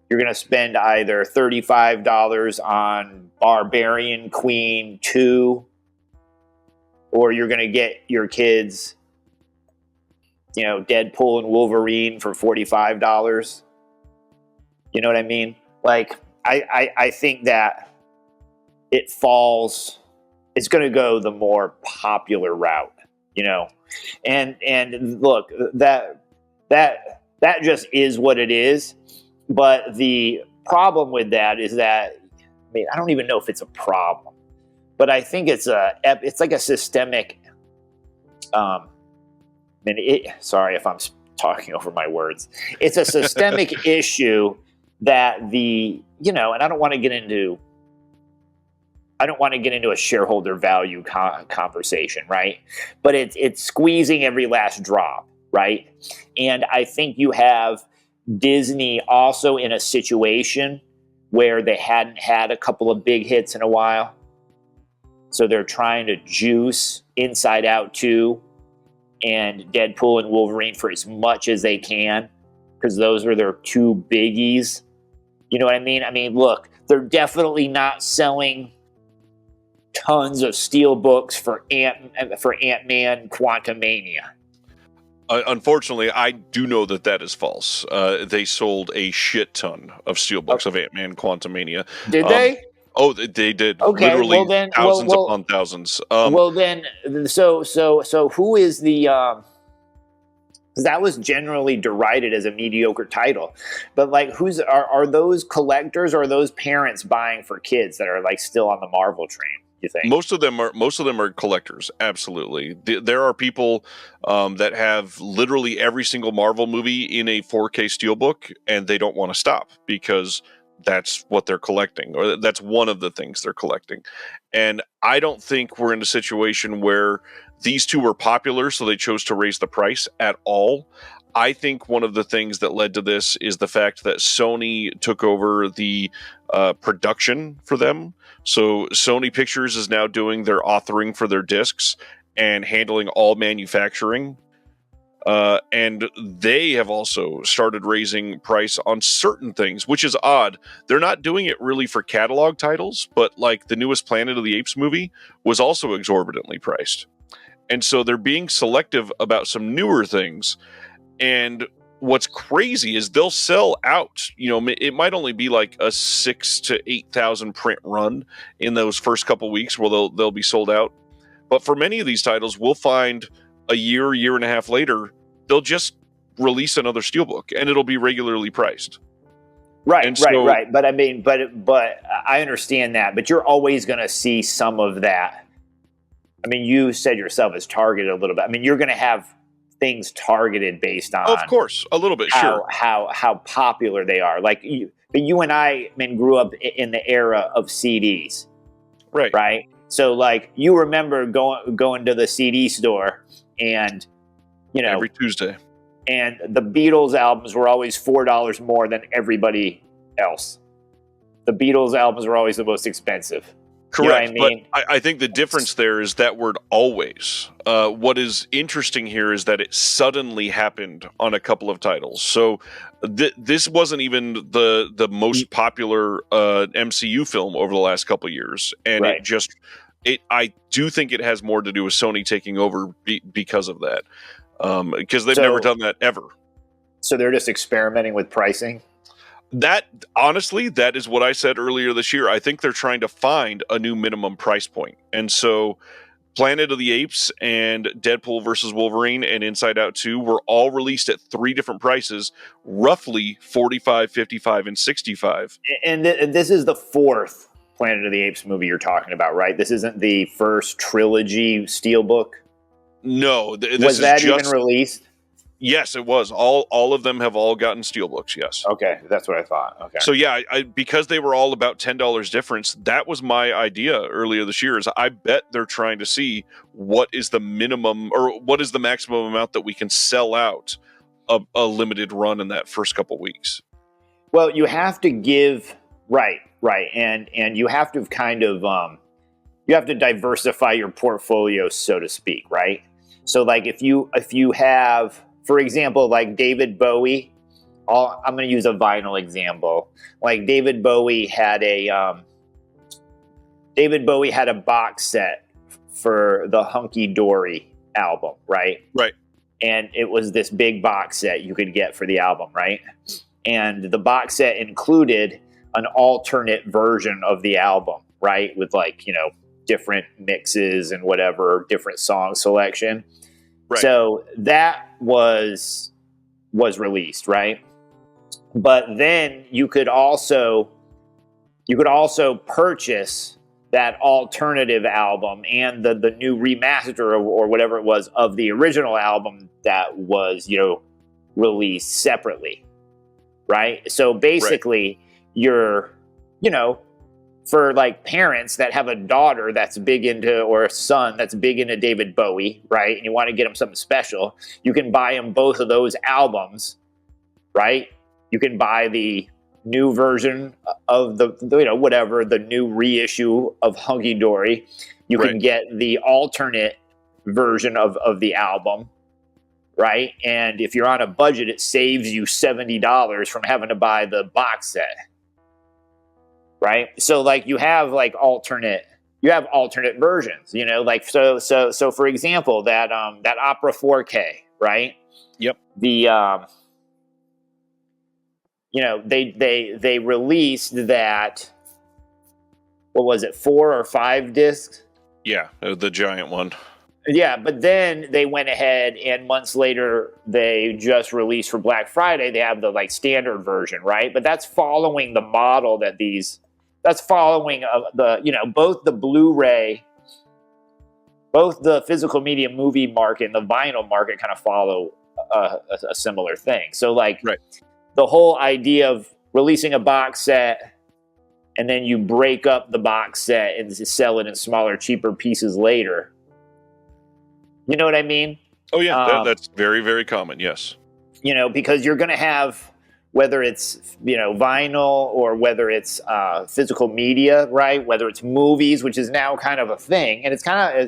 you're going to spend either $35 on Barbarian Queen 2, or you're going to get your kids, Deadpool and Wolverine for $45. You know what I mean? Like, I think that it's going to go the more popular route, and look, that just is what it is. But the problem with that is that, I don't even know if it's a problem, but I think it's like a systemic, sorry if I'm talking over my words. It's a systemic issue that and I don't want to get into a shareholder value conversation, right? But it's squeezing every last drop, right? And I think you have Disney also in a situation where they hadn't had a couple of big hits in a while. So they're trying to juice Inside Out 2 and Deadpool and Wolverine for as much as they can, because those are their two biggies. You know what I mean? I mean, look, they're definitely not selling tons of steel books for Ant-Man Quantumania. Unfortunately, I do know that is false. They sold a shit ton of steelbooks of Ant-Man Quantumania. Did they? Oh, they did. Okay, literally well then, thousands upon thousands. So who is the? That was generally derided as a mediocre title, but like, are those collectors or are those parents buying for kids that are like still on the Marvel train? You think? Most of them are collectors. Absolutely, there are people that have literally every single Marvel movie in a 4K steelbook, and they don't want to stop because that's what they're collecting, or that's one of the things they're collecting. And I don't think we're in a situation where these two were popular, so they chose to raise the price at all. I think one of the things that led to this is the fact that Sony took over the production for them. So Sony Pictures is now doing their authoring for their discs and handling all manufacturing. And they have also started raising price on certain things, which is odd. They're not doing it really for catalog titles, but like the newest Planet of the Apes movie was also exorbitantly priced. And so they're being selective about some newer things. And what's crazy is they'll sell out. It might only be like a 6,000 to 8,000 print run in those first couple weeks where they'll be sold out. But for many of these titles, we'll find a year and a half later, they'll just release another steelbook and it'll be regularly priced. Right. But I mean, but I understand that. But you're always going to see some of that. I mean, you said yourself it's targeted a little bit. I mean, you're going to have things targeted based on, of course, a little bit, sure, how popular they are. Like you and I grew up in the era of CDs, right. So like, you remember going to the CD store and every Tuesday, and the Beatles albums were always $4 more than everybody else. The Beatles albums were always the most expensive. Correct. You know what I mean? But I think the difference there is that word always. What is interesting here is that it suddenly happened on a couple of titles. So this wasn't even the most popular MCU film over the last couple of years. And I do think it has more to do with Sony taking over because of that. Because they've never done that ever. So they're just experimenting with pricing? That, honestly, that is what I said earlier this year. I think they're trying to find a new minimum price point. And so Planet of the Apes and Deadpool versus Wolverine and Inside Out 2 were all released at three different prices, roughly $45, $55, and $65. And this is the fourth Planet of the Apes movie you're talking about, right? This isn't the first trilogy steelbook? No. Was that even released? Yes, it was. All of them have all gotten steelbooks, yes. Okay, that's what I thought. Okay. So yeah, because they were all about $10 difference, that was my idea earlier this year, is I bet they're trying to see what is the minimum or what is the maximum amount that we can sell out a limited run in that first couple weeks. Well, you have to give right. And you have to kind of you have to diversify your portfolio, so to speak, right? So like if you have, for example, like David Bowie I'm going to use a vinyl example. Like David Bowie had a box set for the Hunky Dory album, right? Right. And it was this big box set you could get for the album, right? And the box set included an alternate version of the album, right? With like, different mixes and whatever, different song selection. Right. So that was released, right? But then you could also purchase that alternative album and the new remaster or whatever it was of the original album that was, released separately. Right. So basically you're, for like parents that have a daughter that's big into, or a son that's big into David Bowie, right? And you want to get them something special, you can buy them both of those albums, right? You can buy the new version of the new reissue of Hunky Dory. You can get the alternate version of the album, right? And if you're on a budget, it saves you $70 from having to buy the box set, right? So like you have alternate versions, like so for example, that Opera 4K, right? Yep. The they released that, what was it, 4 or 5 discs? Yeah, the giant one. Yeah, but then they went ahead and months later they just released for Black Friday. They have the standard version, right? But that's following the model that's following both the Blu-ray, both the physical media movie market and the vinyl market kind of follow a similar thing. So the whole idea of releasing a box set and then you break up the box set and sell it in smaller, cheaper pieces later. You know what I mean? Oh, yeah. That's very, very common. Yes. Because you're going to have, whether it's, vinyl or whether it's physical media, right? Whether it's movies, which is now kind of a thing. And it's kind of,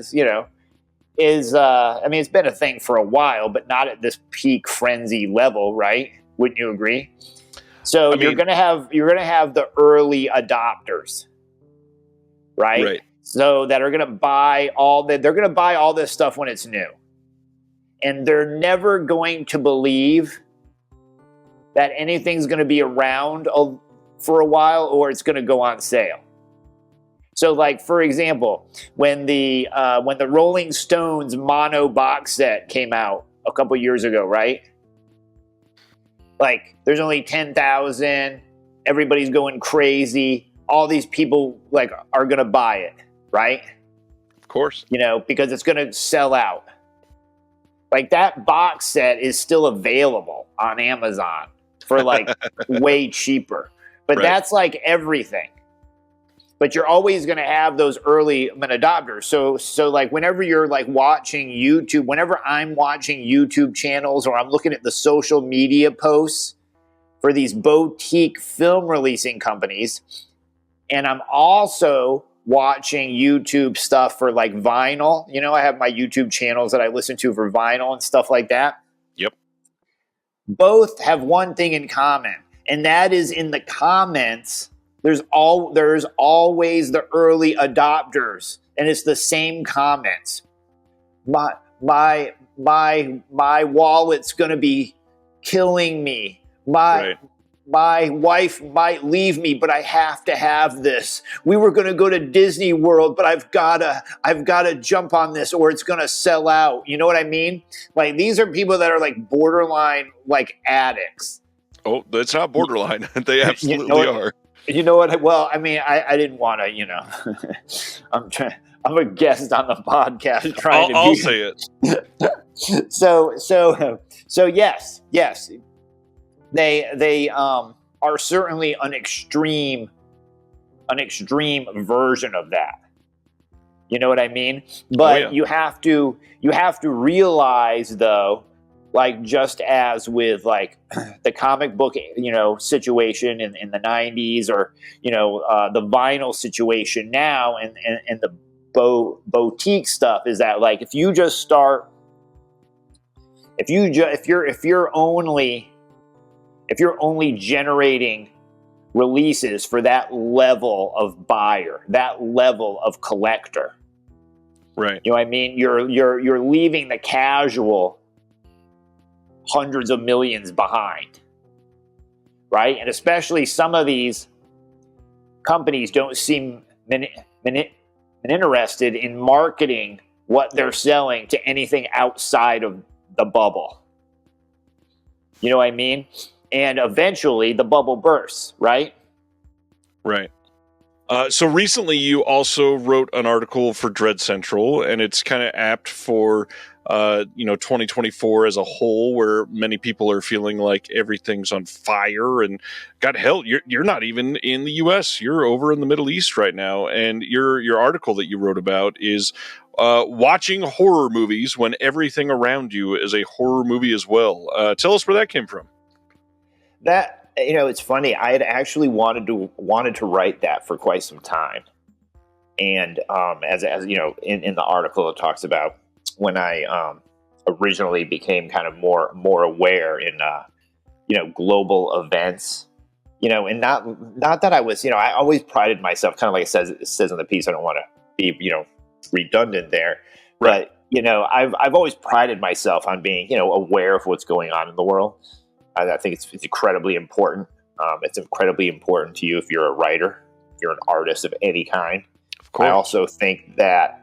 it's been a thing for a while, but not at this peak frenzy level, right? Wouldn't you agree? So you're going to have the early adopters, right? Right. So that are going to buy they're going to buy all this stuff when it's new. And they're never going to believe that anything's going to be around for a while or it's going to go on sale. So for example, when the Rolling Stones mono box set came out a couple years ago, right? There's only 10,000, everybody's going crazy. All these people are going to buy it. Right? Of course. Because it's going to sell out. That box set is still available on Amazon for way cheaper. But that's everything. But you're always going to have those early adopters. So whenever you're watching YouTube, whenever I'm watching YouTube channels or I'm looking at the social media posts for these boutique film releasing companies, and I'm also watching YouTube stuff for vinyl. I have my YouTube channels that I listen to for vinyl and stuff like that. Yep. Both have one thing in common, and that is in the comments, there's always the early adopters, and it's the same comments. My wallet's gonna be killing me. My wife might leave me, but I have to have this. We were going to go to Disney World, but I've got to jump on this or it's going to sell out. You know what I mean? These are people that are borderline addicts. Oh, that's not borderline. They absolutely are. You know what? Well, I didn't want to, I'm a guest on the podcast trying to I'll say it. So yes. They are certainly an extreme version of that. You know what I mean? But you have to realize though, just as with the comic book, situation in the 90s or, the vinyl situation now and the boutique stuff is that if if you're only generating releases for that level of buyer, that level of collector. Right. You know what I mean? You're leaving the casual hundreds of millions behind. Right? And especially some of these companies don't seem interested in marketing what they're selling to anything outside of the bubble. You know what I mean? And eventually the bubble bursts, right? Right. So recently you also wrote an article for Dread Central, and it's kind of apt for 2024 as a whole, where many people are feeling like everything's on fire. And God hell, you're not even in the U.S. You're over in the Middle East right now, and your article that you wrote about is watching horror movies when everything around you is a horror movie as well. Tell us where that came from. That, it's funny. I had actually wanted to write that for quite some time, and as you know, in the article it talks about when I originally became kind of more aware in global events, and not that I was, I always prided myself, kind of like it says in the piece. I don't want to be redundant there, right. But I've always prided myself on being aware of what's going on in the world. I think it's incredibly important. It's incredibly important to you if you're a writer, if you're an artist of any kind. Of course. I also think that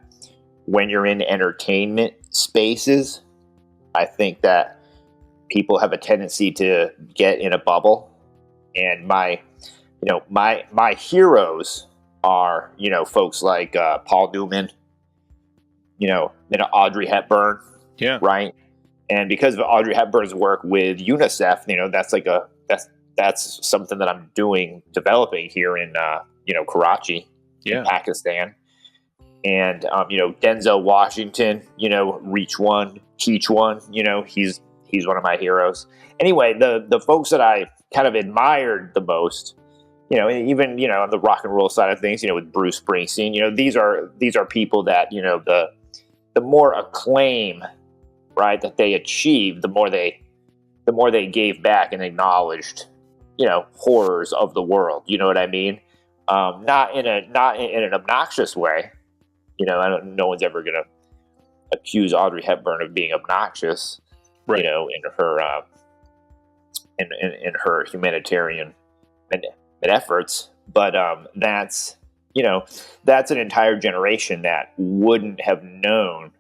when you're in entertainment spaces, I think that people have a tendency to get in a bubble. And my heroes are, folks like Paul Newman, Audrey Hepburn. Yeah. Right. And because of Audrey Hepburn's work with UNICEF, that's something that I'm developing here in Karachi, in Pakistan. And Denzel Washington, reach one, teach one. He's one of my heroes. Anyway, the folks that I kind of admired the most, even on the rock and roll side of things, with Bruce Springsteen, these are people that the more acclaim, right, that they achieved, the more they gave back and acknowledged, horrors of the world. You know what I mean? Not in an obnoxious way. No one's ever going to accuse Audrey Hepburn of being obnoxious, right. In her in her humanitarian efforts. But that's an entire generation that wouldn't have known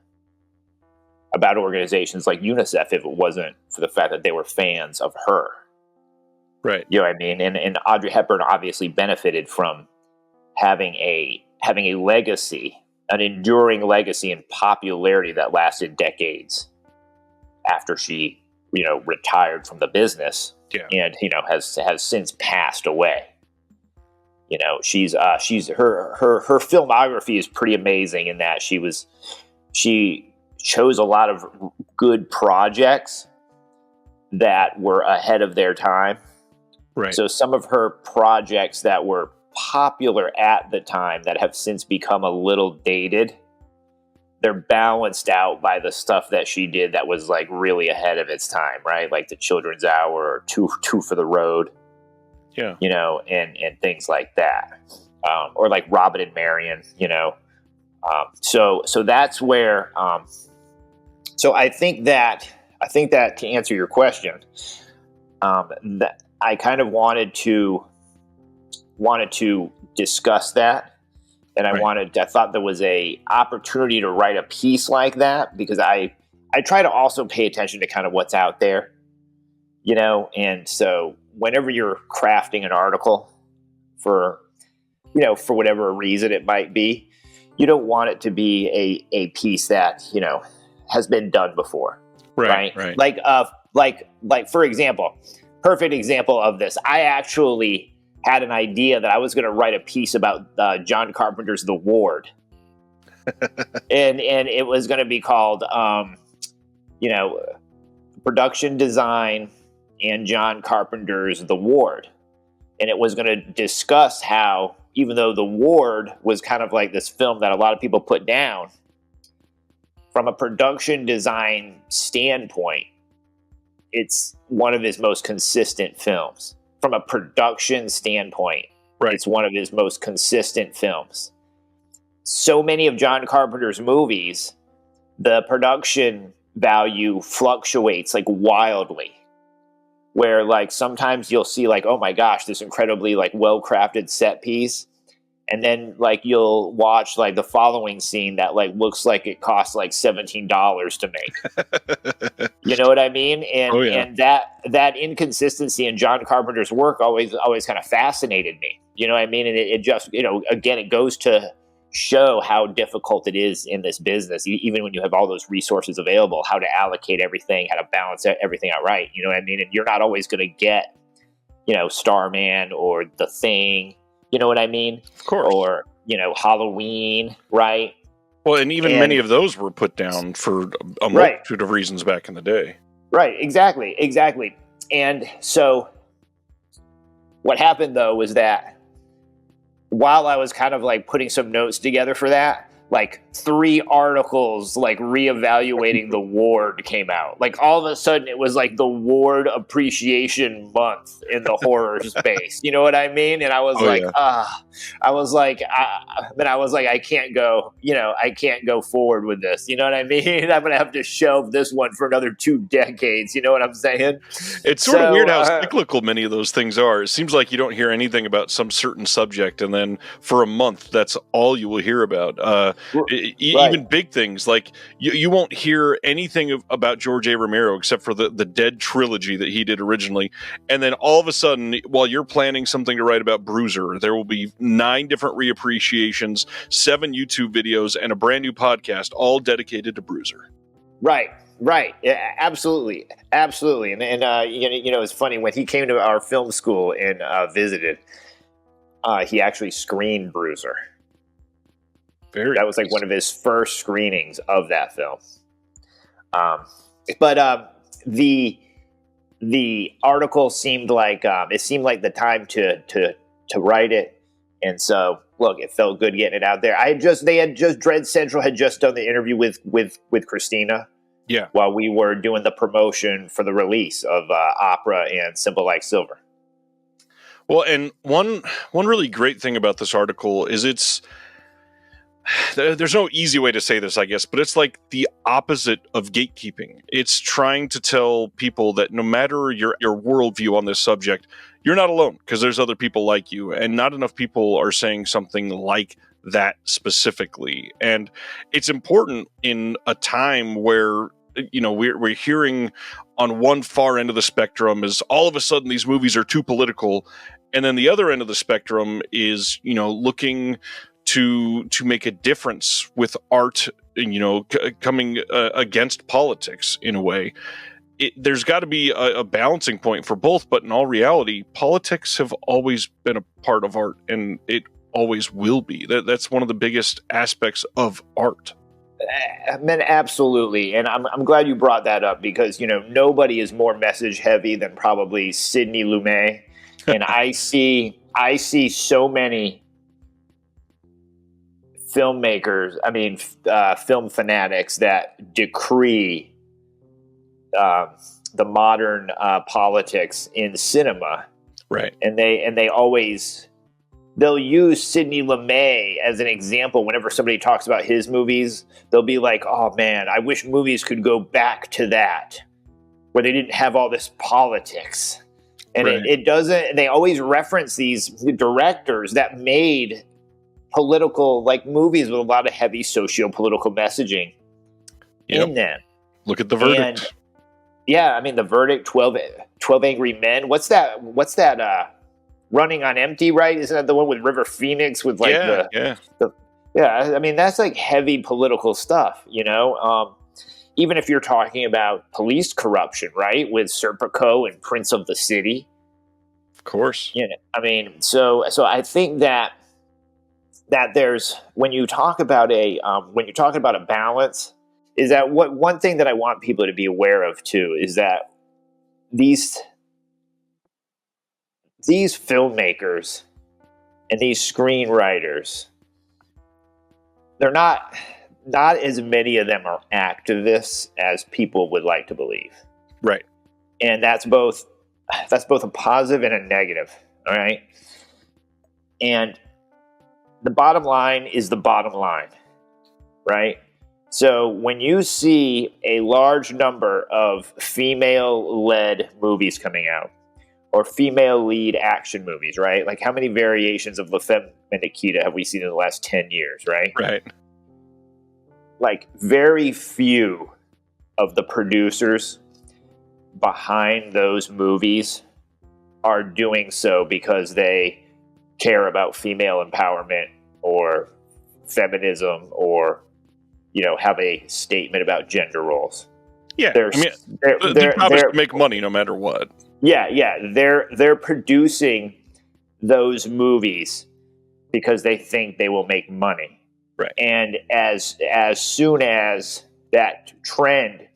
about organizations like UNICEF if it wasn't for the fact that they were fans of her. Right. You know what I mean? And Audrey Hepburn obviously benefited from having a legacy, an enduring legacy and popularity that lasted decades after she, retired from the business. Yeah. And, has since passed away. She's her filmography is pretty amazing in that she chose a lot of good projects that were ahead of their time. Right. So some of her projects that were popular at the time that have since become a little dated, they're balanced out by the stuff that she did that was like really ahead of its time, right? Like The Children's Hour or Two for the Road. Yeah. And things like that. Or like Robin and Marion, So that's where so I think that to answer your question, that I kind of wanted to discuss that, and I thought there was a opportunity to write a piece like that, because I try to also pay attention to kind of what's out there, and so whenever you're crafting an article for whatever reason it might be, you don't want it to be a piece that has been done before. Right. Like for example, perfect example of this. I actually had an idea that I was going to write a piece about John Carpenter's The Ward, and it was going to be called, production design and John Carpenter's The Ward, and it was going to discuss how, even though The Ward was kind of like this film that a lot of people put down, from a production design standpoint, it's one of his most consistent films from a production standpoint. Right. It's one of his most consistent films. So many of John Carpenter's movies, the production value fluctuates like wildly, where like sometimes you'll see like, oh my gosh, this incredibly like well-crafted set piece, and then like you'll watch like the following scene that like looks like it costs like $17 to make. You know what I mean? And and that inconsistency in John Carpenter's work always kind of fascinated me. You know what I mean? And it just, again, it goes to show how difficult it is in this business, even when you have all those resources available, how to allocate everything, how to balance everything out right. You know what I mean? And you're not always going to get, Starman or The Thing. You know what I mean? Of course. Or, Halloween, right? Well, and many of those were put down for a multitude of reasons back in the day. Right, exactly. And so what happened, though, was that while I was kind of like putting some notes together for that, like 3 articles like reevaluating the Ward came out. Like all of a sudden it was like the Ward Appreciation Month in the horror space. You know what I mean? And I was I can't go, I can't go forward with this. You know what I mean? I'm going to have to shelve this one for another 2 decades. You know what I'm saying? It's sort of weird how cyclical many of those things are. It seems like you don't hear anything about some certain subject, and then for a month, that's all you will hear about. Even big things like you won't hear anything about George A. Romero except for the Dead trilogy that he did originally, and then all of a sudden, while you're planning something to write about Bruiser, there will be 9 different reappreciations, 7 YouTube videos, and a brand new podcast all dedicated to Bruiser. Right. Yeah, absolutely. And it's funny when he came to our film school and visited. He actually screened Bruiser. That was like one of his first screenings of that film. But the article seemed like the time to write it, and so look, it felt good getting it out there. Dread Central had just done the interview with Christina. Yeah. While we were doing the promotion for the release of Opera and Simple Like Silver. Well, and one really great thing about this article is there's no easy way to say this, I guess, but it's like the opposite of gatekeeping. It's trying to tell people that no matter your worldview on this subject, you're not alone, because there's other people like you, and not enough people are saying something like that specifically. And it's important in a time where we're hearing on one far end of the spectrum is all of a sudden these movies are too political, and then the other end of the spectrum is looking to make a difference with art, coming against politics in a way. There's got to be a balancing point for both, but in all reality, politics have always been a part of art, and it always will be. That's one of the biggest aspects of art. Man, absolutely. And I'm glad you brought that up, because, nobody is more message heavy than probably Sidney Lumet. And I see so many filmmakers, film fanatics that decree the modern politics in cinema. Right. And they'll use Sidney Lumet as an example whenever somebody talks about his movies. They'll be like, oh man, I wish movies could go back to that, where they didn't have all this politics. And right. it doesn't, they always reference these directors that made political movies with a lot of heavy socio-political messaging in them. Look at The Verdict. And, The Verdict, 12 Angry Men. What's that Running on Empty, right? Isn't that the one with River Phoenix with that's like heavy political stuff, even if you're talking about police corruption, right? With Serpico and Prince of the City. Of course. So I think that there's, when you talk about a balance, is that one thing that I want people to be aware of too, is that these filmmakers and these screenwriters, they're not as many of them are activists as people would like to believe. Right. And that's both a positive and a negative. All right. And the bottom line is the bottom line, right? So when you see a large number of female-led movies coming out, or female lead action movies, right? Like, how many variations of La Femme Nikita have we seen in the last 10 years, right? Right. Like, very few of the producers behind those movies are doing so because they care about female empowerment or feminism or, have a statement about gender roles. Yeah. The job is to make money no matter what. Yeah. They're producing those movies because they think they will make money. Right. And as soon as that trend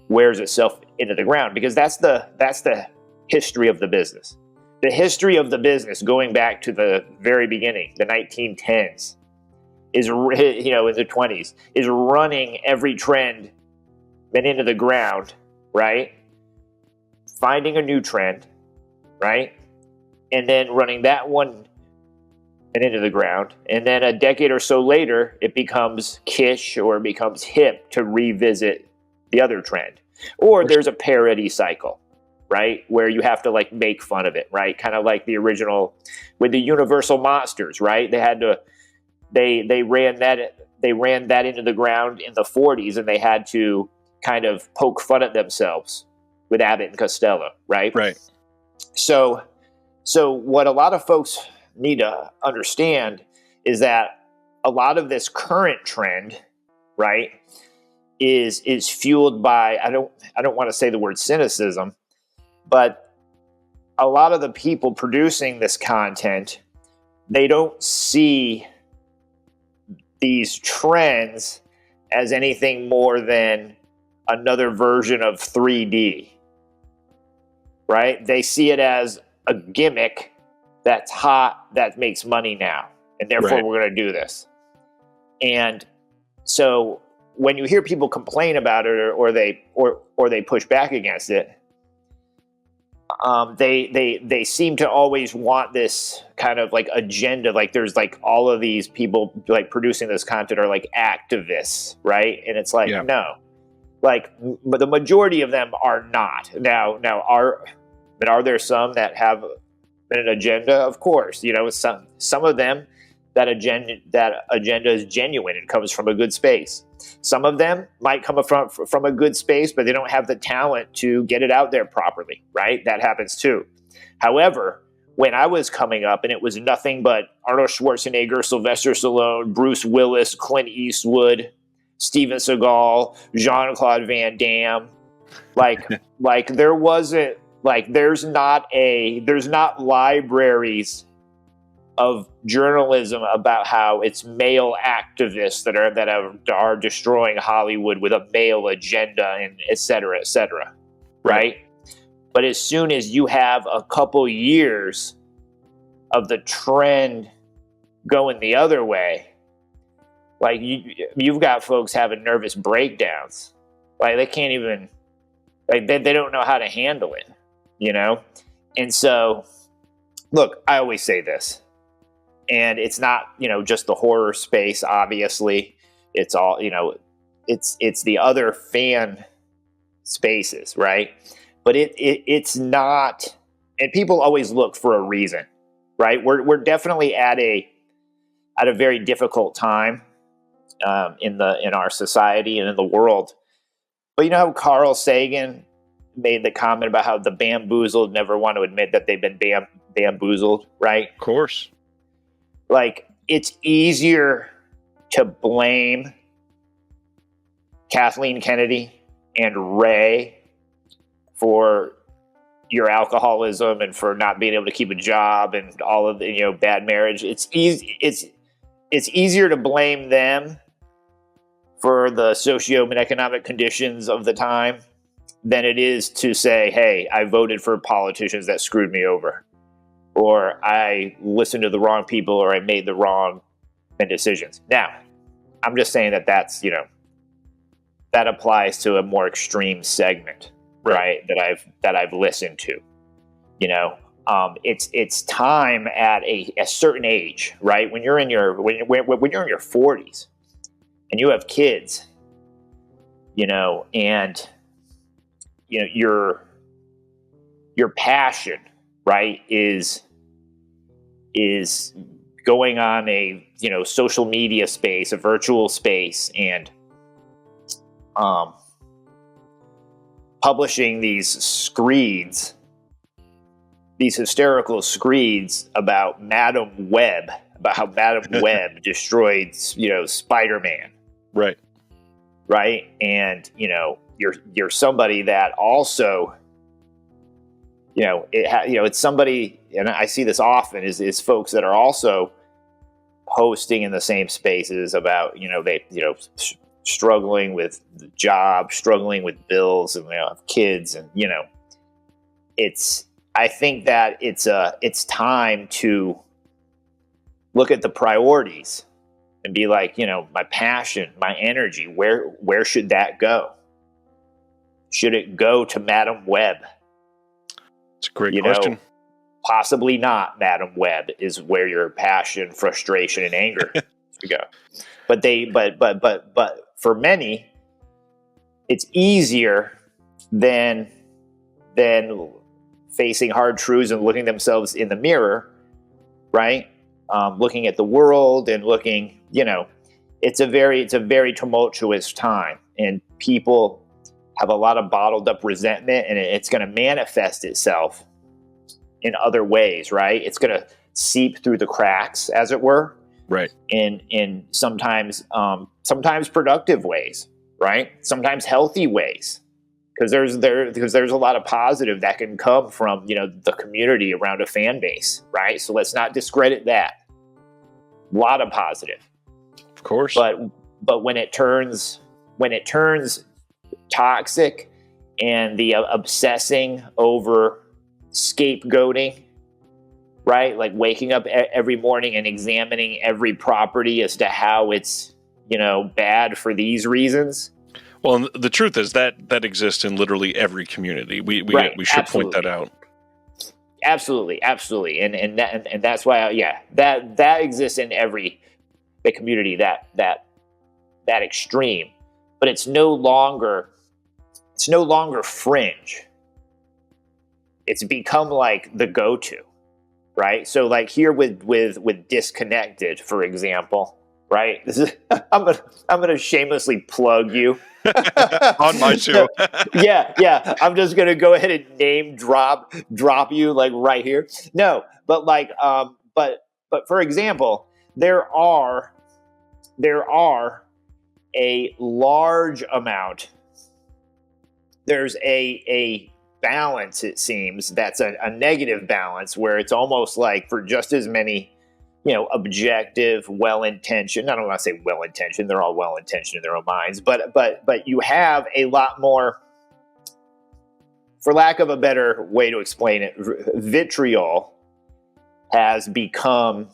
wears itself into the ground, because that's the history of the business. The history of the business, going back to the very beginning, the 1910s, is, in the 20s, is running every trend then into the ground, right? Finding a new trend, right? And then running that one and into the ground. And then a decade or so later, it becomes kitsch or it becomes hip to revisit the other trend. Or there's a parody cycle, right? Where you have to like make fun of it, right? Kind of like the original with the Universal Monsters, right? They had to, they ran that into the ground in the 40s, and they had to kind of poke fun at themselves with Abbott and Costello, right? Right. So what a lot of folks need to understand is that a lot of this current trend, right, is fueled by, I don't want to say the word cynicism, but a lot of the people producing this content, they don't see these trends as anything more than another version of 3D, right? They see it as a gimmick that's hot, that makes money now, and therefore we're going to do this. And so when you hear people complain about it or they push back against it, they seem to always want this kind of like agenda. Like there's like all of these people like producing this content are like activists, right? And it's like, no, like the majority of them are not. Now are there some that have an agenda? Of course, some of them that agenda is genuine and comes from a good space. Some of them might come from a good space, but they don't have the talent to get it out there properly, right? That happens too. However, when I was coming up and it was nothing but Arnold Schwarzenegger, Sylvester Stallone, Bruce Willis, Clint Eastwood, Steven Seagal, Jean-Claude Van Damme, like there wasn't, like there's not libraries of journalism about how it's male activists that are destroying Hollywood with a male agenda and et cetera, right? But as soon as you have a couple years of the trend going the other way, like you've got folks having nervous breakdowns. Like they can't even, like they don't know how to handle it, And so, look, I always say this. And it's not, just the horror space, obviously. It's all, it's the other fan spaces, right? But it's not, and people always look for a reason, right? We're definitely at a very difficult time in our society and in the world. But you know how Carl Sagan made the comment about how the bamboozled never want to admit that they've been bamboozled, right? Of course. Like, it's easier to blame Kathleen Kennedy and Ray for your alcoholism and for not being able to keep a job and all of the, bad marriage. It's easier to blame them for the socio-economic conditions of the time than it is to say, hey, I voted for politicians that screwed me over. Or I listened to the wrong people, or I made the wrong decisions. Now, I'm just saying that's, that applies to a more extreme segment right? That I've listened to. You know, it's time at a certain age, right? When you're in your when you're in your 40s and you have kids, you know, and you know your passion, right, is going on a, you know, social media space, a virtual space, and publishing these screeds, these hysterical screeds about Madam Web, about how Madam Web destroyed, you know, Spider-Man. Right. Right. And, you know, you're somebody that also, you know, it's somebody, and I see this often, is folks that are also posting in the same spaces about, you know, struggling with the job, struggling with bills, and, you know, have kids, and, you know, I think that it's time to look at the priorities and be like, you know, my passion, my energy, where should that go? Should it go to Madam Web? It's a great question. Know, possibly not. Madam Web is where your passion, frustration, and anger should go. But for many, it's easier than facing hard truths and looking themselves in the mirror, right? Looking at the world and looking, you know, it's a very tumultuous time, and people have a lot of bottled up resentment, and it's going to manifest itself in other ways, right? It's going to seep through the cracks, as it were, right? In sometimes productive ways, right? Sometimes healthy ways, because there's a lot of positive that can come from, you know, the community around a fan base, right? So let's not discredit that. A lot of positive, of course, but when it turns toxic, and the obsessing over scapegoating, right? Like waking up every morning and examining every property as to how it's, you know, bad for these reasons. Well, the truth is that exists in literally every community. We should absolutely. point that out. Absolutely, and that's why, that exists in the community, that extreme, but it's no longer fringe. It's become like the go-to, right? So like here with Disconnected, for example, right? I'm gonna shamelessly plug you on my show. yeah. I'm just gonna go ahead and name drop you, like, right here. No, but like, but for example, there are a large amount. There's a balance, it seems, that's a negative balance, where it's almost like for just as many, you know, objective, well-intentioned, I don't want to say well-intentioned, they're all well-intentioned in their own minds, but you have a lot more, for lack of a better way to explain it, vitriol has become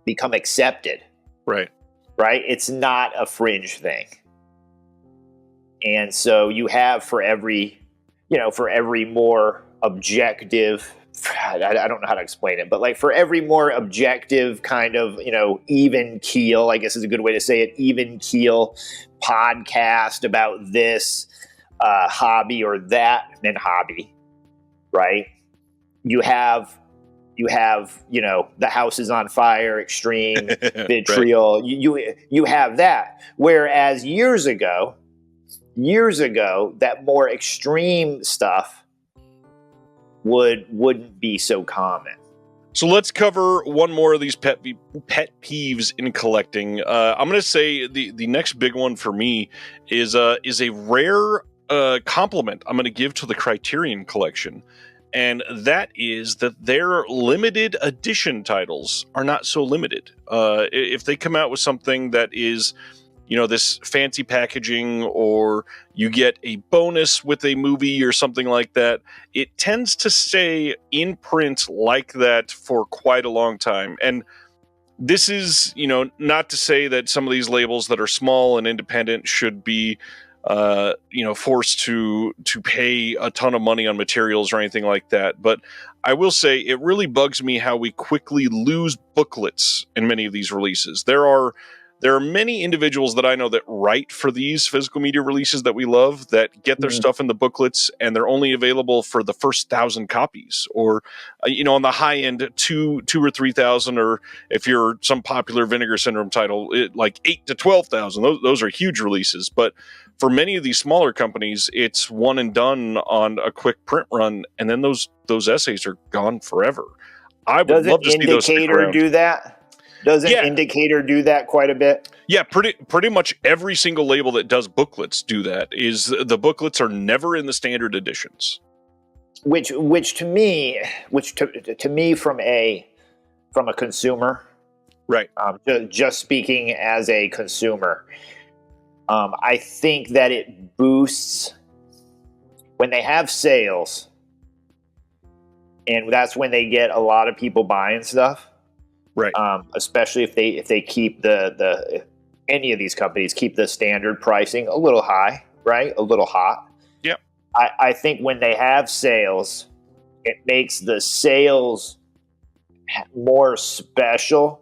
accepted. Right. It's not a fringe thing. And so you have, for every more objective, I don't know how to explain it, but like for every more objective kind of, you know, even keel, I guess is a good way to say it, even keel podcast about this hobby or that hobby, right? You have, you know, the house is on fire, extreme vitriol. Right. You have that. Whereas years ago, that more extreme stuff wouldn't be so common. So let's cover one more of these pet peeves in collecting. I'm going to say the next big one for me is a rare compliment I'm going to give to the Criterion collection. And that is that their limited edition titles are not so limited. If they come out with something that is, you know, this fancy packaging, or you get a bonus with a movie or something like that, it tends to stay in print like that for quite a long time. And this is, you know, not to say that some of these labels that are small and independent should be forced to pay a ton of money on materials or anything like that. But I will say it really bugs me how we quickly lose booklets in many of these releases. There are many individuals that I know that write for these physical media releases that we love that get their stuff in the booklets, and they're only available for the first 1,000 copies, or on the high end, two or 3,000, or if you're some popular Vinegar Syndrome title, like 8 to 12,000. Those are huge releases, but for many of these smaller companies, it's one and done on a quick print run, and then those essays are gone forever. I would love to see those stick around. Do that? Doesn't Indicator do that quite a bit? Yeah, pretty much every single label that does booklets do that. Is the booklets are never in the standard editions. Which to me from a consumer, right? Just speaking as a consumer, I think that it boosts when they have sales, and that's when they get a lot of people buying stuff. Right. Especially if they keep the any of these companies keep the standard pricing a little high, right? A little hot. Yep. I think when they have sales, it makes the sales more special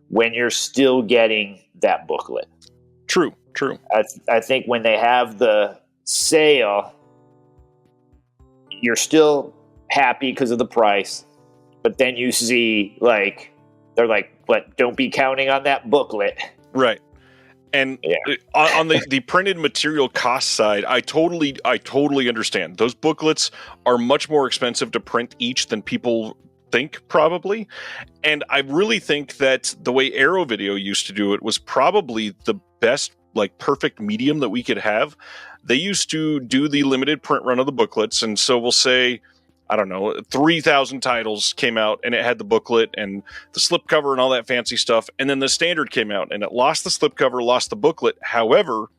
when you're still getting that booklet. True. I think when they have the sale, you're still happy because of the price, but then you see they're like, but don't be counting on that booklet. Right. And on the printed material cost side, I totally understand. Those booklets are much more expensive to print each than people think, probably. And I really think that the way Arrow Video used to do it was probably the best, perfect medium that we could have. They used to do the limited print run of the booklets. And so we'll say, I don't know, 3,000 titles came out and it had the booklet and the slipcover and all that fancy stuff. And then the standard came out and it lost the slipcover, lost the booklet. However,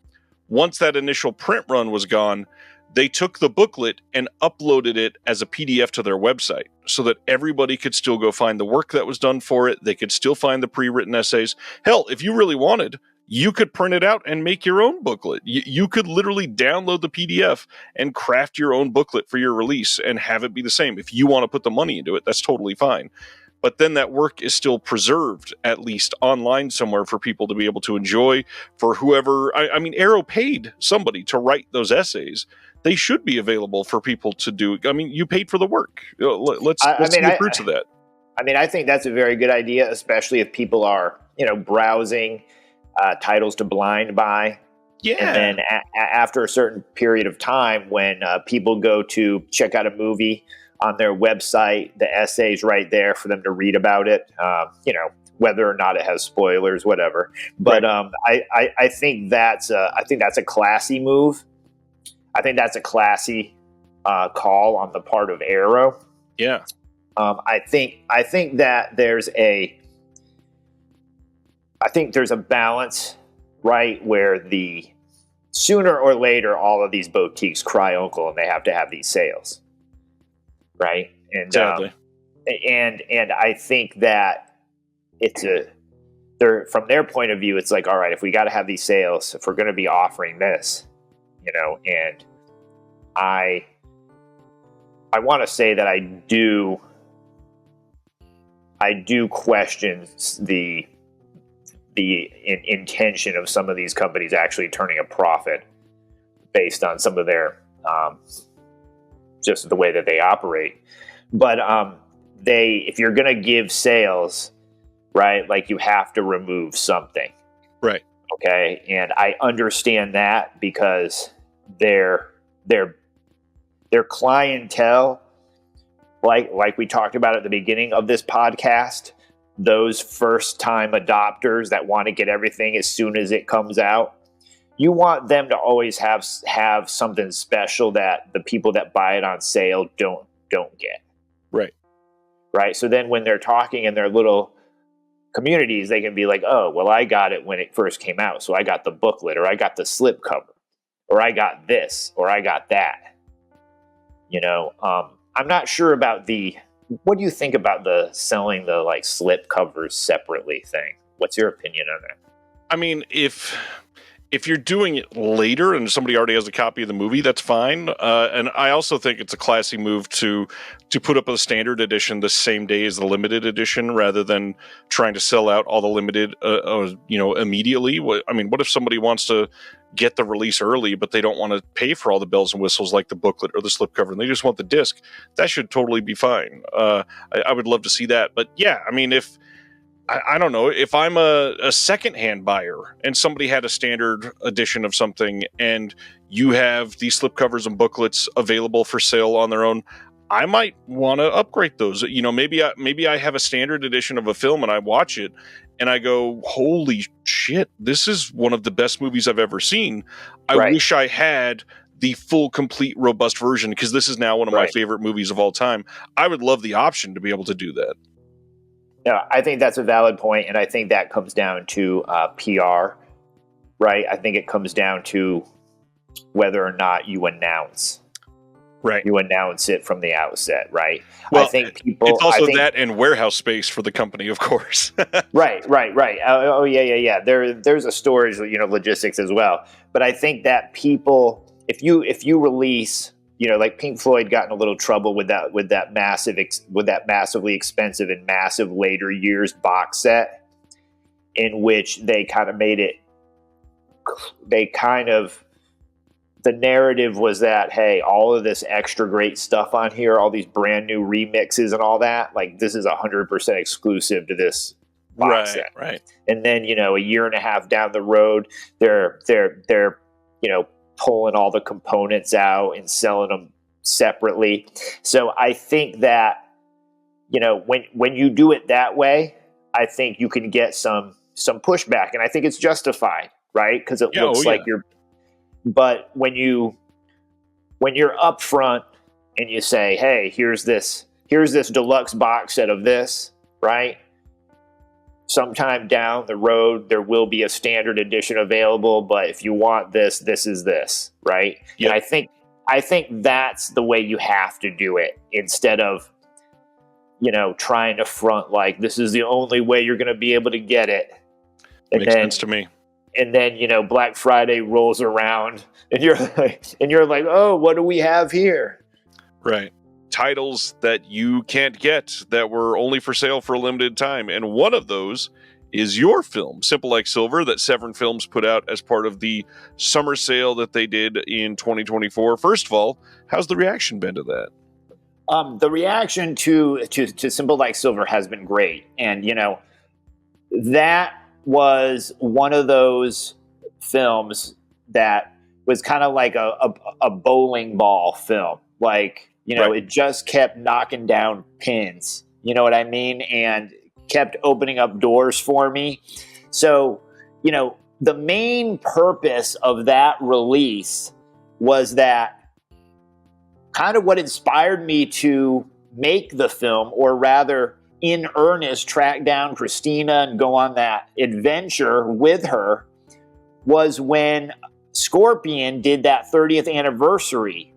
once that initial print run was gone, they took the booklet and uploaded it as a PDF to their website so that everybody could still go find the work that was done for it. They could still find the pre-written essays. Hell, if you really wanted, you could print it out and make your own booklet. You could literally download the PDF and craft your own booklet for your release and have it be the same. If you want to put the money into it, that's totally fine. But then that work is still preserved, at least online somewhere, for people to be able to enjoy. For whoever, I mean, Arrow paid somebody to write those essays. They should be available for people to do. I mean, you paid for the work. Let's see the fruits of that. I mean, I think that's a very good idea, especially if people are, browsing titles to blind buy. Yeah. And then after a certain period of time, when people go to check out a movie on their website, the essay's right there for them to read about it. Whether or not it has spoilers, whatever. But right. I think that's a classy move. I think that's a classy call on the part of Arrow. Yeah. I think that there's a balance, right, where the sooner or later all of these boutiques cry uncle and they have to have these sales, right? And exactly. And I think that from their point of view, it's like, all right, if we got to have these sales, if we're going to be offering this, and I want to say that I do question the intention of some of these companies actually turning a profit based on some of their just the way that they operate. But if you're going to give sales, right, like you have to remove something. Right. Okay. And I understand that because their clientele, like we talked about at the beginning of this podcast, those first time adopters that want to get everything as soon as it comes out, you want them to always have something special that the people that buy it on sale don't get. Right. So then when they're talking in their little communities, they can be like, oh, well, I got it when it first came out. So I got the booklet, or I got the slipcover, or I got this, or I got that. I'm not sure about what do you think about the selling the slip covers separately thing? What's your opinion on that? I mean, if if you're doing it later and somebody already has a copy of the movie, that's fine. And I also think it's a classy move to put up a standard edition the same day as the limited edition, rather than trying to sell out all the limited, immediately. What if somebody wants to get the release early, but they don't want to pay for all the bells and whistles like the booklet or the slipcover, and they just want the disc? That should totally be fine. I would love to see that. But yeah, if I don't know, if I'm a secondhand buyer and somebody had a standard edition of something and you have these slipcovers and booklets available for sale on their own, I might want to upgrade those. Maybe I have a standard edition of a film and I watch it and I go, holy shit, this is one of the best movies I've ever seen. I wish I had the full, complete, robust version, because this is now one of my favorite movies of all time. I would love the option to be able to do that. Yeah, I think that's a valid point, and I think that comes down to PR, right? I think it comes down to whether or not you announce. Right. You announce it from the outset, right? Well, I think people. It's also that and warehouse space for the company, of course. Right. Oh, yeah. There's a storage, logistics as well. But I think that people, if you release, like Pink Floyd got in a little trouble with that massively expensive and massive later years box set, in which they kind of made it. The narrative was that, hey, all of this extra great stuff on here, all these brand new remixes and all that, like, this is 100% exclusive to this box set. Right. And then, a year and a half down the road, they're pulling all the components out and selling them separately. So I think that, when you do it that way, I think you can get some pushback, and I think it's justified, right? Because it looks like you're. But when you're upfront and you say, hey, here's this deluxe box set of this, right? Sometime down the road, there will be a standard edition available, but if you want this, this is this, right? Yep. And I think that's the way you have to do it, instead of, trying to front like this is the only way you're going to be able to get it. And Makes sense to me. And then, Black Friday rolls around and you're like, oh, what do we have here? Right. Titles that you can't get, that were only for sale for a limited time. And one of those is your film, Simple Like Silver, that Severin Films put out as part of the summer sale that they did in 2024. First of all, how's the reaction been to that? The reaction to Simple Like Silver has been great. And, that was one of those films that was kind of like a bowling ball film. Like, It just kept knocking down pins, you know what I mean? And kept opening up doors for me. So, the main purpose of that release was that kind of what inspired me to make the film, or rather, in earnest, track down Christina and go on that adventure with her, was when Scorpion did that 30th anniversary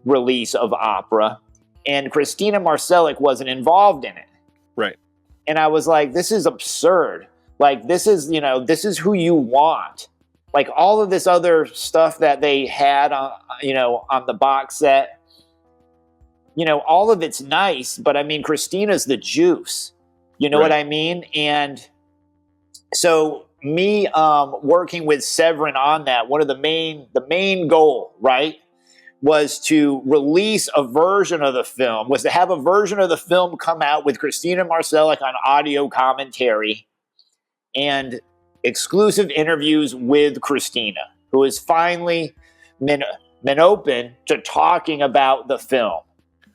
release of Opera, and Christina Marcelek wasn't involved in it. Right. And I was like, this is absurd. Like, this is who you want. Like, all of this other stuff that they had on the box set, all of it's nice, but Christina's the juice. You know what I mean? And so me working with Severin on that, one of the main goal, right, was to release a version of the film, was to have a version of the film come out with Christina Marcelek on audio commentary and exclusive interviews with Christina, who has finally been open to talking about the film.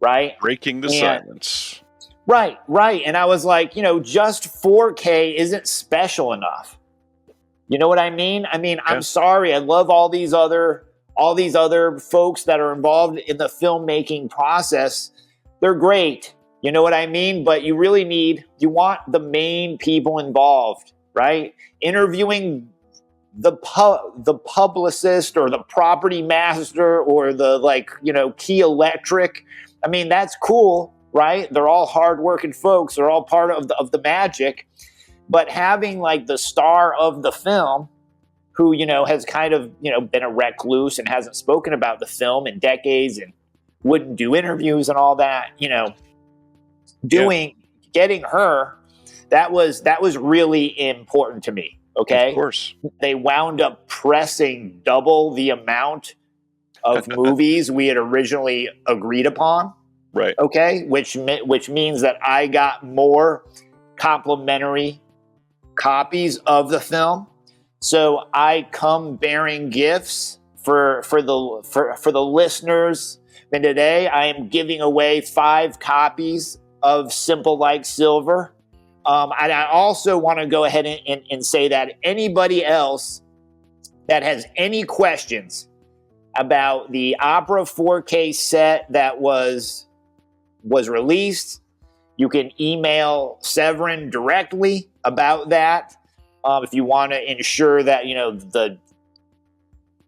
Right? Breaking the silence. Right. And I was like, just 4K isn't special enough. You know what I mean? I'm sorry. I love all these other folks that are involved in the filmmaking process. They're great. You know what I mean? But you want the main people involved, right? Interviewing the publicist or the property master or the Key Electric. That's cool, right? They're all hardworking folks. They're all part of the magic. But having the star of the film, who, has kind of, been a recluse and hasn't spoken about the film in decades and wouldn't do interviews and all that, getting her, that was really important to me. Okay. Of course. They wound up pressing double the amount of movies we had originally agreed upon. Right. Okay. Which means that I got more complimentary copies of the film. So I come bearing gifts for the listeners. And today I am giving away 5 copies of Simple Like Silver. And I also want to go ahead and say that anybody else that has any questions about the Opera 4K set that was released, you can email Severin directly about that. If you want to ensure that,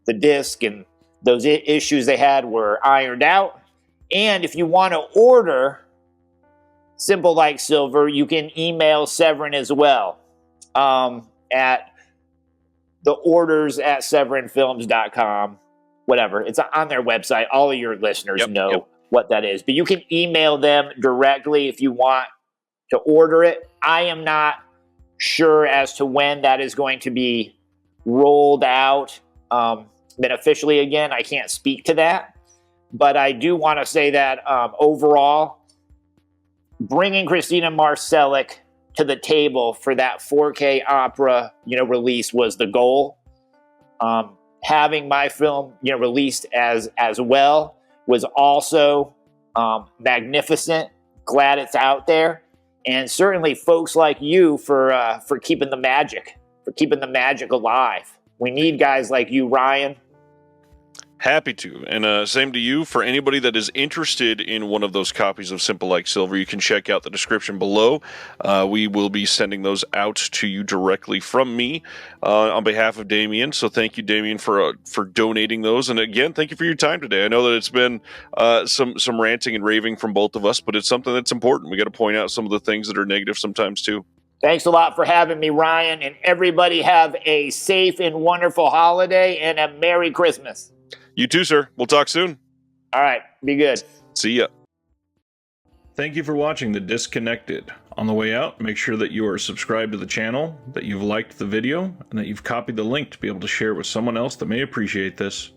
the disc and those issues they had were ironed out. And if you want to order Simple Like Silver, you can email Severin as well at the orders at severinfilms.com. Whatever. It's on their website. All of your listeners know what that is. But you can email them directly if you want to order it. I am not sure as to when that is going to be rolled out officially again. I can't speak to that. But I do want to say that overall, bringing Christina Marcelek to the table for that 4K opera, release was the goal. Having my film, released as well was also magnificent. Glad it's out there, and certainly folks like you for keeping the magic, alive. We need guys like you, Ryan. Happy to. And same to you. For anybody that is interested in one of those copies of Simple Like Silver, you can check out the description below. We will be sending those out to you directly from me on behalf of Damian. So thank you, Damian, for donating those. And again, thank you for your time today. I know that it's been some ranting and raving from both of us, but it's something that's important. We got to point out some of the things that are negative sometimes too. Thanks a lot for having me, Ryan. And everybody have a safe and wonderful holiday and a Merry Christmas. You too, sir. We'll talk soon. All right. Be good. See ya. Thank you for watching The Disconnected. On the way out, make sure that you are subscribed to the channel, that you've liked the video, and that you've copied the link to be able to share it with someone else that may appreciate this.